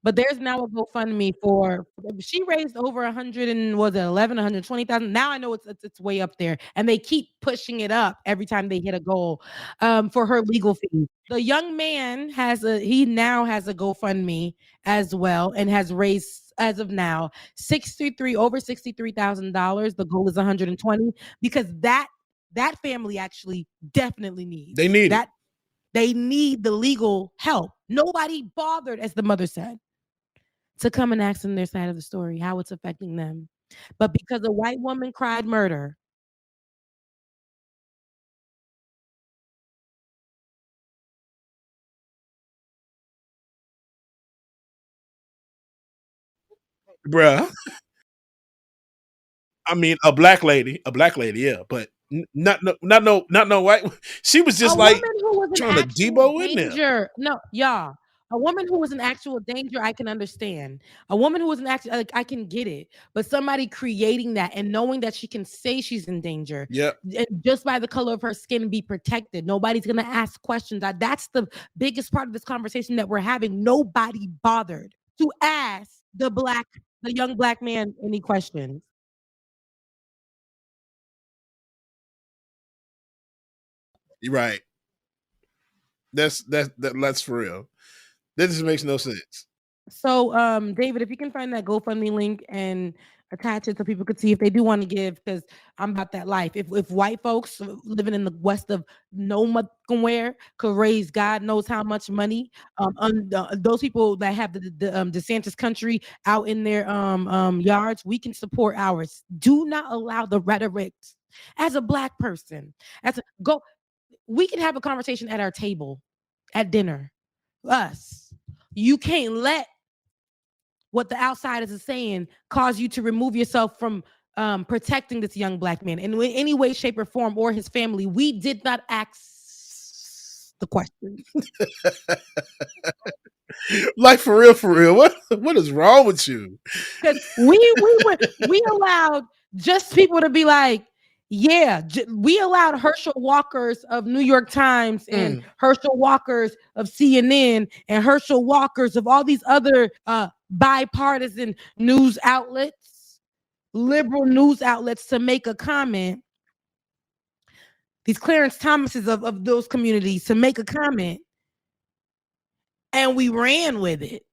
But there's now a GoFundMe for, she raised over 120,000. Now I know it's way up there, and they keep pushing it up every time they hit a goal for her legal fees. The young man now has a GoFundMe as well, and has raised as of now over $63,000. The goal is 120 because that family actually definitely needs. They need that. They need the legal help. Nobody bothered, as the mother said, to come and ask them their side of the story, how it's affecting them. But because a white woman cried murder, bruh. I mean, a black lady, yeah, but not no white. She was just like trying to Debo in there. No, y'all. A woman who was in actual danger, I can understand. A woman who was in actual, I can get it. But somebody creating that and knowing that she can say she's in danger, just by the color of her skin, be protected. Nobody's gonna ask questions. That's the biggest part of this conversation that we're having. Nobody bothered to ask the young black man any questions. You're right. That's for real. That just makes no sense. So, David, if you can find that GoFundMe link and attach it so people could see if they do want to give, because I'm about that life. If white folks living in the west of nowhere could raise God knows how much money, those people that have the DeSantis country out in their yards, we can support ours. Do not allow the rhetoric. As a black person, we can have a conversation at our table, at dinner. Us, you can't let what the outsiders are saying cause you to remove yourself from protecting this young black man in any way, shape, or form, or his family. We did not ask the question. Like for real. What is wrong with you? Because we allowed just people to be like, yeah, we allowed Herschel Walkers of New York Times and Herschel Walkers of CNN and Herschel Walkers of all these other bipartisan news outlets, liberal news outlets, to make a comment. These Clarence Thomases of those communities to make a comment, and we ran with it.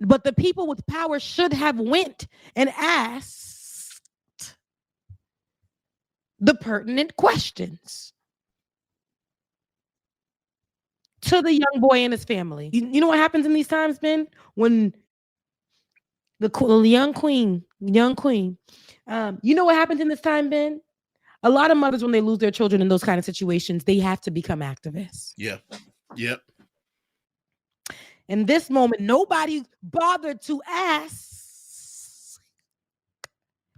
But the people with power should have went and asked the pertinent questions to the young boy and his family. You know what happens in these times, Ben? When the young queen, you know what happens in this time, Ben? A lot of mothers, when they lose their children in those kind of situations, they have to become activists. Yeah. Yep. In this moment, nobody bothered to ask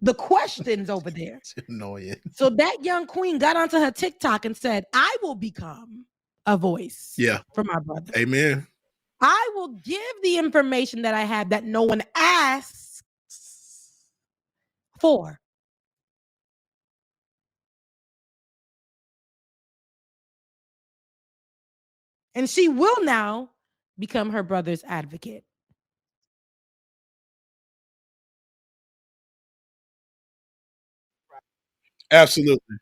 the questions over there. It's annoying. So that young queen got onto her TikTok and said, I will become a voice for my brother. Amen. I will give the information that I have that no one asks for. And she will now become her brother's advocate. Absolutely.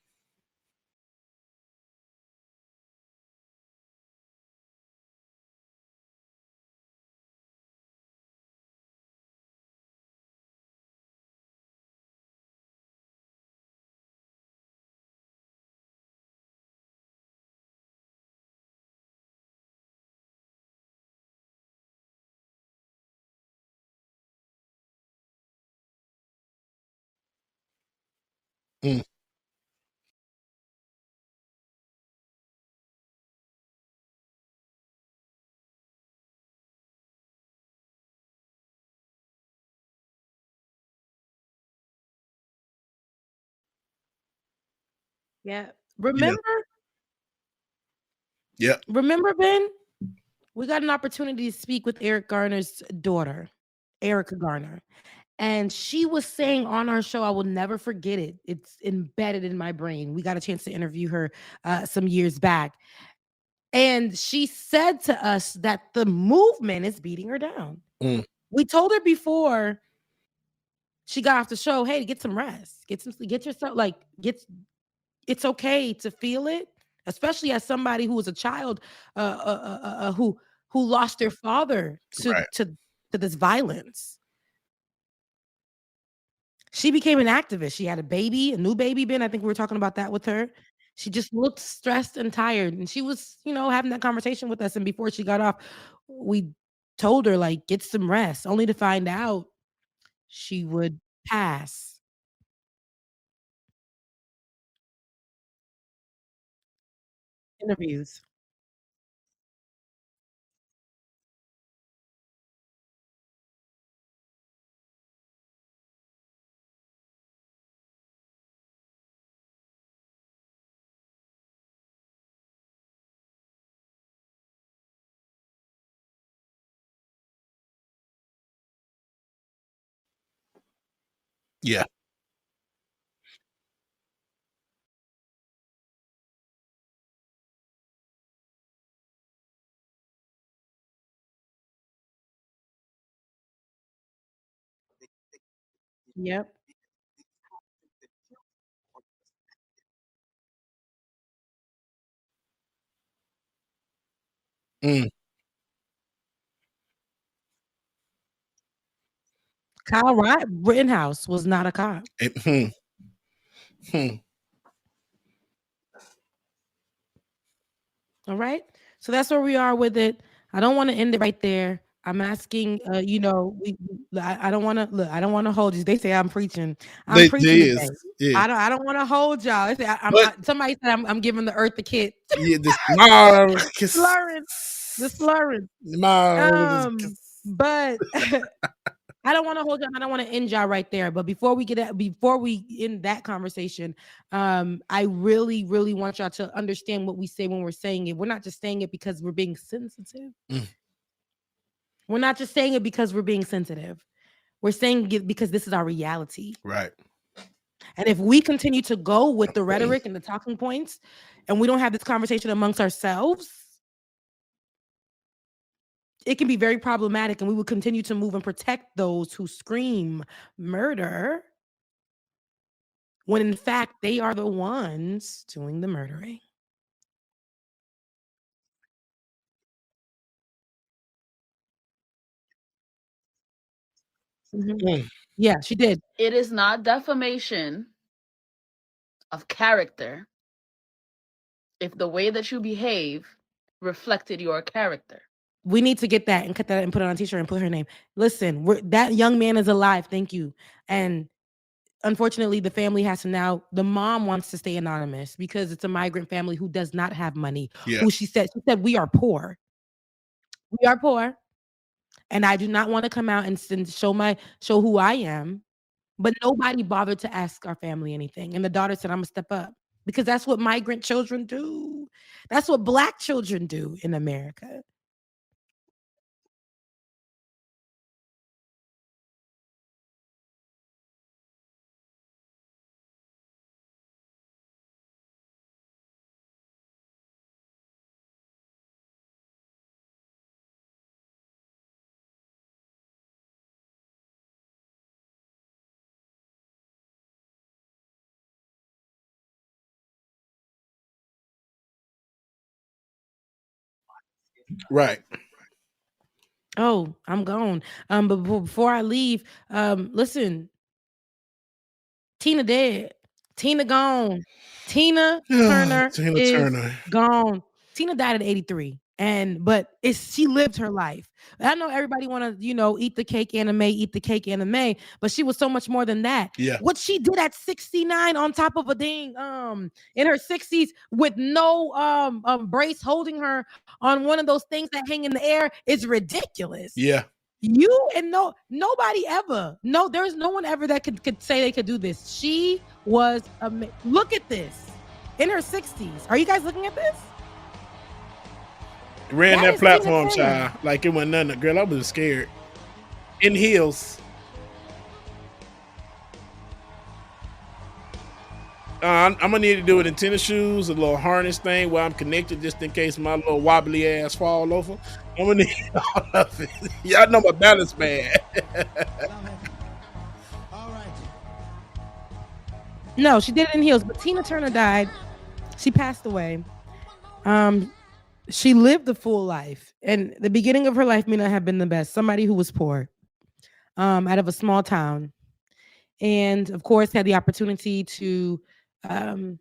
Mm. Yeah. Yeah. Yeah. Remember, Ben? We got an opportunity to speak with Eric Garner's daughter, Erica Garner. And she was saying on our show, I will never forget it. It's embedded in my brain. We got a chance to interview her some years back. And she said to us that the movement is beating her down. Mm. We told her before she got off the show, hey, get some rest. Get yourself it's okay to feel it, especially as somebody who was a child who lost their father Right. to this violence. She became an activist. She had a baby, a new baby, Ben. I think we were talking about that with her. She just looked stressed and tired. And she was, having that conversation with us. And before she got off, we told her, like, get some rest, only to find out she would pass. Interviews. Yeah. Yep. Mm. Kyle Rittenhouse was not a cop. Hmm. Hmm. All right. So that's where we are with it. I don't want to end it right there. I'm asking, I don't want to look. I don't want to hold you. They say I'm preaching. I'm They preaching is. today. Yeah. I don't want to hold y'all. They say But somebody said I'm giving the earth a kid. yeah, this Marcus. Slurring, the slurring. Marcus. But I don't want to hold y'all. I don't want to end y'all right there. But before we end that conversation, I really, really want y'all to understand what we say when we're saying it. We're not just saying it because we're being sensitive. Mm. We're not just saying it because we're being sensitive. We're saying it because this is our reality. Right. And if we continue to go with the rhetoric and the talking points, and we don't have this conversation amongst ourselves, it can be very problematic, and we will continue to move and protect those who scream murder when in fact they are the ones doing the murdering. Mhm. Mm. Yeah, she did. It is not defamation of character if the way that you behave reflected your character. We need to get that and cut that and put it on a t-shirt and put her name. Listen, that young man is alive. Thank you. And unfortunately, the family has to now, the mom wants to stay anonymous because it's a migrant family who does not have money. Yeah. She said, we are poor. We are poor. And I do not want to come out and show who I am. But nobody bothered to ask our family anything. And the daughter said, I'm gonna step up because that's what migrant children do. That's what Black children do in America. Right. Oh, I'm gone. But before I leave, listen, Tina dead. Tina gone. Tina Turner Tina is Turner. gone. Tina died at 83. But she lived her life. I know everybody want to, eat the cake anime, but she was so much more than that. Yeah. What she did at 69 on top of a dang in her 60s with no brace holding her on one of those things that hang in the air is ridiculous. Yeah. Nobody ever. No, there's no one ever that could say they could do this. She was look at this. In her 60s. Are you guys looking at this? Ran that platform, child. Like it wasn't nothing. Girl, I was scared. In heels. I'm gonna need to do it in tennis shoes, a little harness thing where I'm connected just in case my little wobbly ass fall over. I'm gonna need all of it. Y'all know my balance bad. No, she did it in heels, but Tina Turner died. She passed away. She lived a full life, and the beginning of her life may not have been the best. Somebody who was poor, out of a small town, and of course had the opportunity to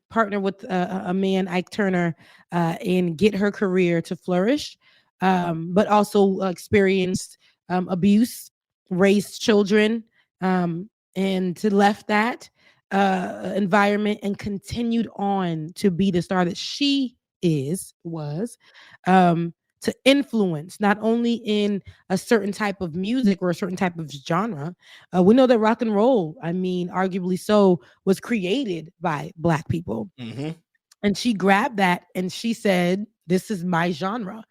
partner with a man, Ike Turner, and get her career to flourish, but also experienced abuse, raised children, and to left that environment and continued on to be the star that she was to influence not only in a certain type of music or a certain type of genre. We know that rock and roll, I mean, arguably so, was created by Black people. Mm-hmm. And she grabbed that and she said, this is my genre.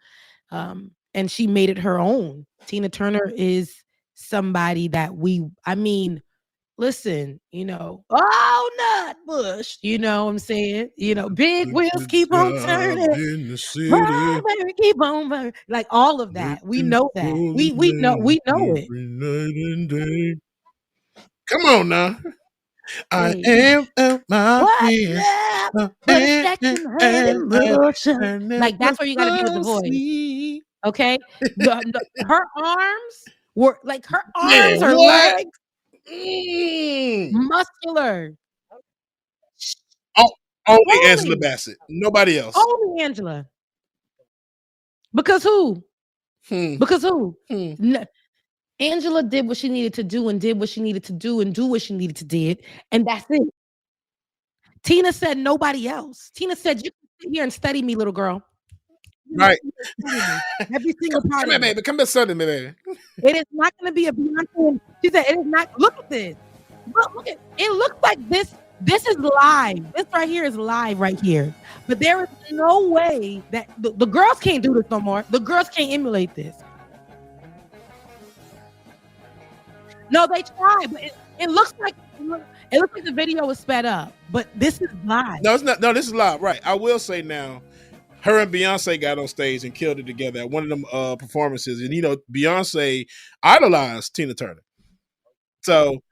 And she made it her own. Tina Turner is somebody that listen, oh, nut bush, you know what I'm saying? Big wheels keep on turning. In the city. Keep on burning. Like all of that. We know that. We know it. Night and day. Come on now. I am at my like that's where you gotta be with the voice. Okay? Her arms were like her arms, her legs. Muscular. Only Angela Bassett. Nobody else. Only Angela. Because who? Because who? Angela did what she needed to do and did what she needed to do and do what she needed to do. And that's it. Tina said nobody else. Tina said, you can sit here and study me, little girl. Right. Every single part. Come here, baby. Come here, study me, baby. It is not going to be a Beyonce. She said, it is not. Look at this. Look at it. Looks like this. This is live. This right here is live right here. But there is no way that the girls can't do this no more. The girls can't emulate this. No, they tried, but it looks like the video was sped up. But this is live. No, it's not. No, this is live. Right. I will say now, her and Beyonce got on stage and killed it together at one of them performances. And Beyonce idolized Tina Turner. So,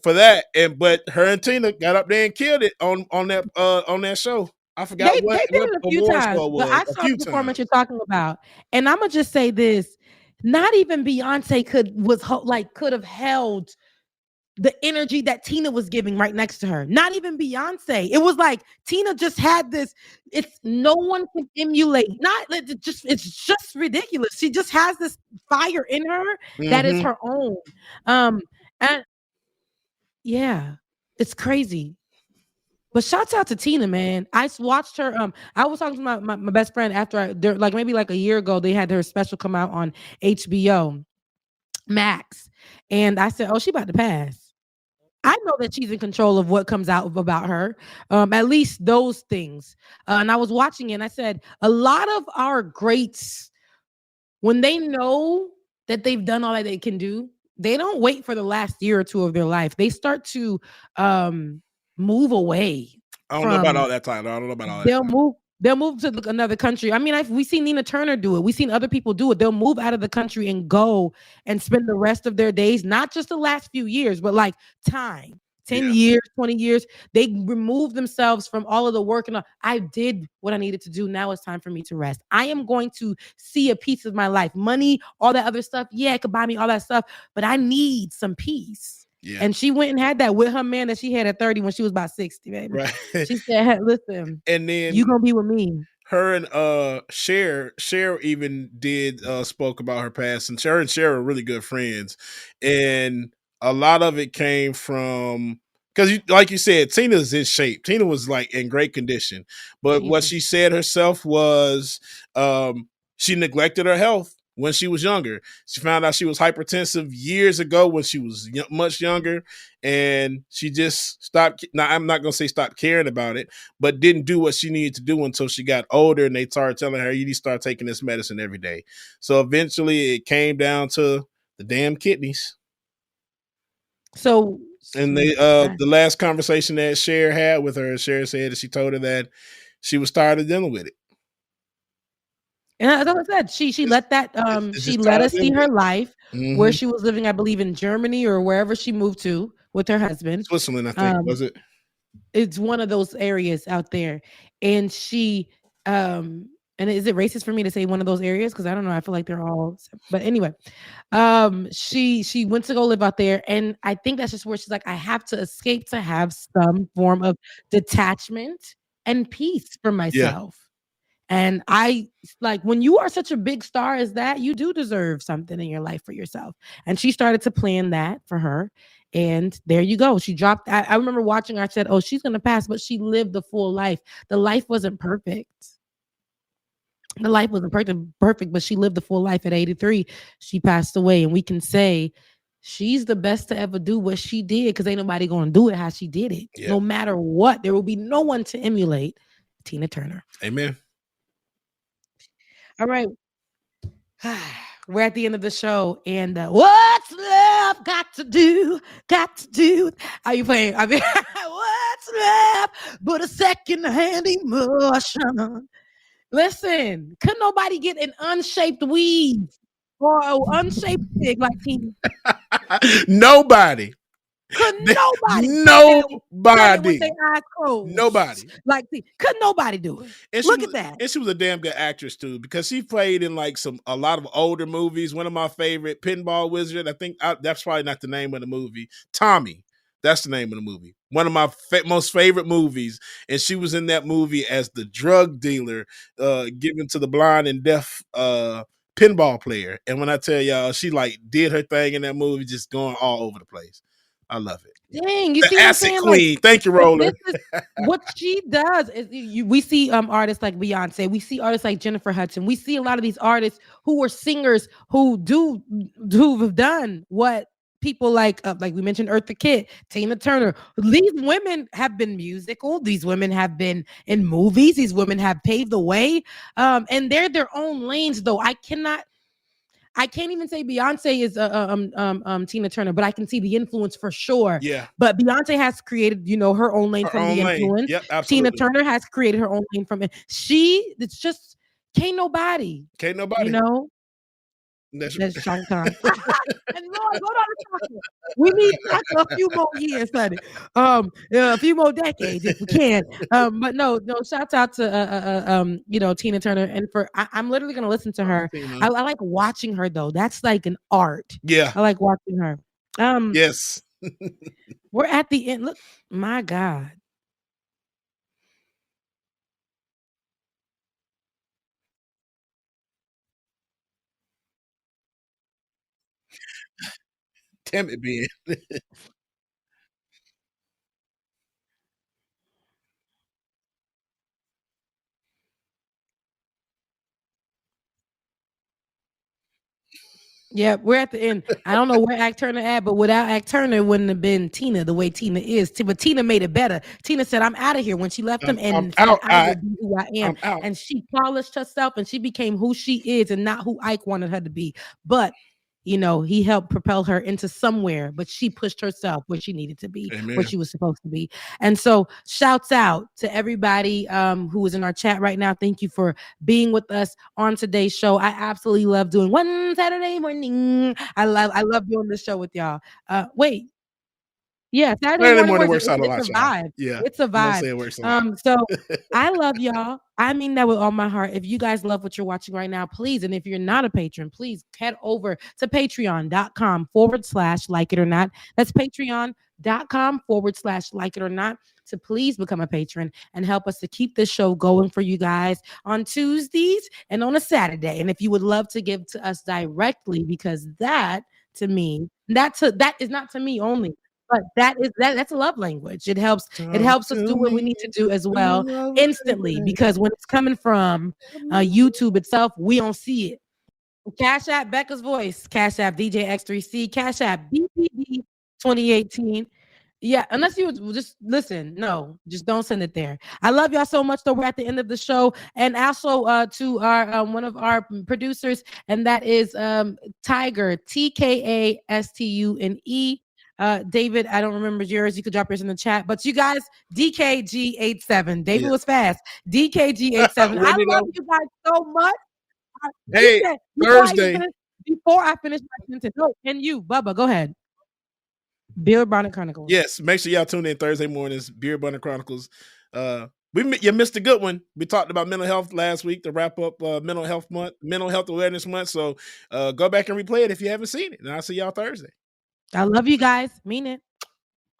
for that, but her and Tina got up there and killed it on that show. I forgot they what did it a few times. But I saw the performance you're talking about, and I'm gonna just say this: not even Beyonce could have held the energy that Tina was giving right next to her. Not even Beyonce. It was like Tina just had this. It's no one can emulate. It's just ridiculous. She just has this fire in her that is her own. And yeah, it's crazy. But shouts out to Tina, man. I watched her. I was talking to my best friend after maybe like a year ago, they had her special come out on HBO Max. And I said, oh, she about to pass. I know that she's in control of what comes out about her, at least those things. And I was watching it and I said, a lot of our greats, when they know that they've done all that they can do, they don't wait for the last year or two of their life. They start to move away. I don't know about all that time. I don't know about all that. They'll move to another country. I mean, we've seen Nina Turner do it. We've seen other people do it. They'll move out of the country and go and spend the rest of their days, not just the last few years, but like time 10 years, 20 years. They removed themselves from all of the work. And I did what I needed to do. Now it's time for me to rest. I am going to see a piece of my life. Money, all that other stuff. Yeah, it could buy me all that stuff, but I need some peace. Yeah. And she went and had that with her man that she had at 30 when she was about 60, baby. Right. She said, hey, listen, and then you gonna be with me. Her and Cher even did spoke about her past, and Cher are really good friends. And a lot of it came from because, like you said, Tina's in shape. Tina was like in great condition, but what she said herself was she neglected her health when she was younger. She found out she was hypertensive years ago when she was much younger, and she just stopped. Now, I'm not going to say stop caring about it, but didn't do what she needed to do until she got older, and they started telling her, you need to start taking this medicine every day. So eventually it came down to the damn kidneys. So, and they the last conversation that Cher had with her, Cher said that she told her that she was tired of dealing with it. And as I said, she let that she let us see her life where she was living, I believe, in Germany or wherever she moved to with her husband. Switzerland, I think, was it? It's one of those areas out there. And she and is it racist for me to say one of those areas? Because I don't know. I feel like they're all, but anyway, she went to go live out there, and I think that's just where she's like, I have to escape to have some form of detachment and peace for myself. Yeah. And I like when you are such a big star as that, you do deserve something in your life for yourself. And she started to plan that for her. And there you go. She dropped. I remember watching her. I said, oh, she's going to pass, but she lived the full life. The life wasn't perfect. The life wasn't perfect, but she lived the full life at 83. She passed away. And we can say she's the best to ever do what she did because ain't nobody going to do it how she did it. Yeah. No matter what, there will be no one to emulate Tina Turner. Amen. All right. We're at the end of the show. And what's love got to do? Are you playing? I mean, what's love but a second-hand emotion? Listen, could nobody get an unshaped weave or an unshaped wig like Tina? Nobody. Could nobody? Nobody. Nobody. Like, could nobody do it? And look at that. And she was a damn good actress too, because she played in like a lot of older movies. One of my favorite, Pinball Wizard. I think that's probably not the name of the movie. Tommy. That's the name of the movie. One of my most favorite movies. And she was in that movie as the drug dealer given to the blind and deaf pinball player. And when I tell y'all, she like did her thing in that movie, just going all over the place. I love it. Dang, you the see what I'm acid saying? queen. Like, thank you, Roller. What she does is we see artists like Beyonce. We see artists like Jennifer Hudson. We see a lot of these artists who were singers who have done what people like we mentioned Eartha Kitt, Tina Turner. These women have been musical. These women have been in movies. These women have paved the way. And they're their own lanes, though. I can't even say Beyonce is Tina Turner, but I can see the influence for sure. Yeah. But Beyonce has created, her own lane from the influence. Yep, absolutely. Tina Turner has created her own lane from it. It's just can't nobody. That's Showtime. And Lord, go down to chocolate. We need a few more years, honey. A few more decades if we can. But no, shouts out to Tina Turner. And I'm literally gonna listen to her. I like watching her though. That's like an art. Yeah. I like watching her. Yes. We're at the end. Look, my God. Damn it, Ben. Yeah, we're at the end. I don't know where Act Turner at, but without Act Turner, it wouldn't have been Tina the way Tina is. But Tina made it better. Tina said, "I'm out of here" when she left him, and said, I will be who I am. And she polished herself, and she became who she is, and not who Ike wanted her to be. But he helped propel her into somewhere, but she pushed herself where she needed to be, where she was supposed to be. And so shouts out to everybody who is in our chat right now. Thank you for being with us on today's show. I absolutely love doing one Saturday morning. I love doing this show with y'all. Wait. Yeah, Saturday morning works out a lot, it's a vibe. Yeah, It's a vibe. It works a lot. So I love y'all. I mean that with all my heart. If you guys love what you're watching right now, please, and if you're not a patron, please head over to patreon.com/like it or not. That's patreon.com/like it or not to please become a patron and help us to keep this show going for you guys on Tuesdays and on a Saturday. And if you would love to give to us directly, because that to me, that is not to me only. But that's a love language. It helps us do what we need to do as well instantly, because when it's coming from YouTube itself, we don't see it. Cash App Becca's Voice, Cash App DJ X3C, Cash App BPB 2018. Yeah, unless you just listen. No, just don't send it there. I love y'all so much, though. We're at the end of the show. And also to our one of our producers, and that is Tiger, TKASTUNE. David, I don't remember yours. You could drop yours in the chat. But you guys, DKG87. David was fast. DKG87. I love you guys so much. Hey, Thursday. Before I finish my sentence. No, and you, Bubba, go ahead. Beard Bonnet Chronicles. Yes, make sure y'all tune in Thursday mornings. Beard Bonnet Chronicles. You missed a good one. We talked about mental health last week to wrap up mental health awareness month. So go back and replay it if you haven't seen it. And I'll see y'all Thursday. I love you guys. Mean it.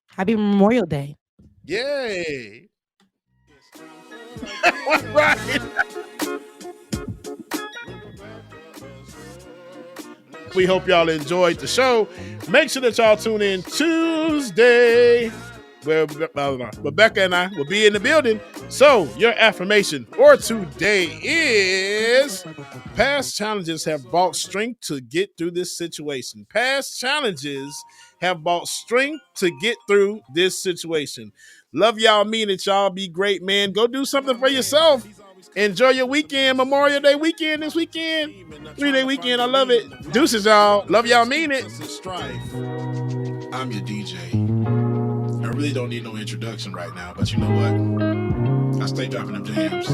Happy Memorial Day. Yay. Right. We hope y'all enjoyed the show. Make sure that y'all tune in Tuesday, where Rebecca and I will be in the building. So your affirmation for today is: past challenges have brought strength to get through this situation. Past challenges have brought strength to get through this situation. Love y'all, mean it. Y'all be great, man. Go do something for yourself. Enjoy your weekend, Memorial Day weekend this weekend. 3-day weekend, I love it. Deuces, y'all. Love y'all, mean it. I'm your DJ. I really don't need no introduction right now, but you know what? I stay dropping them jams.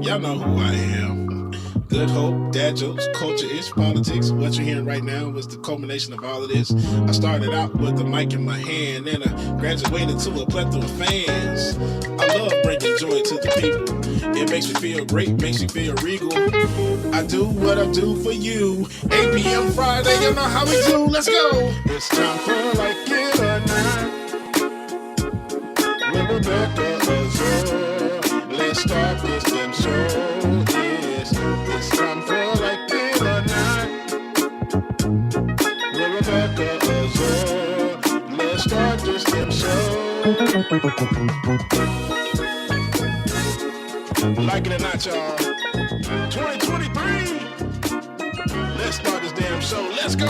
Y'all know who I am. Good hope, dad jokes, culture-ish, politics. What you're hearing right now was the culmination of all of this. I started out with the mic in my hand, and I graduated to a plethora of fans. I love bringing joy to the people. It makes me feel great, makes me feel regal. I do what I do for you. 8 p.m. Friday, you know how we do. Let's go. It's time for Like It or Not with Rebecca Azor. Let's start this damn show. It's time for Like It or Not with Rebecca Azor. Let's start this damn show. Like it or not, y'all. 2023. Let's start this damn show. Let's go.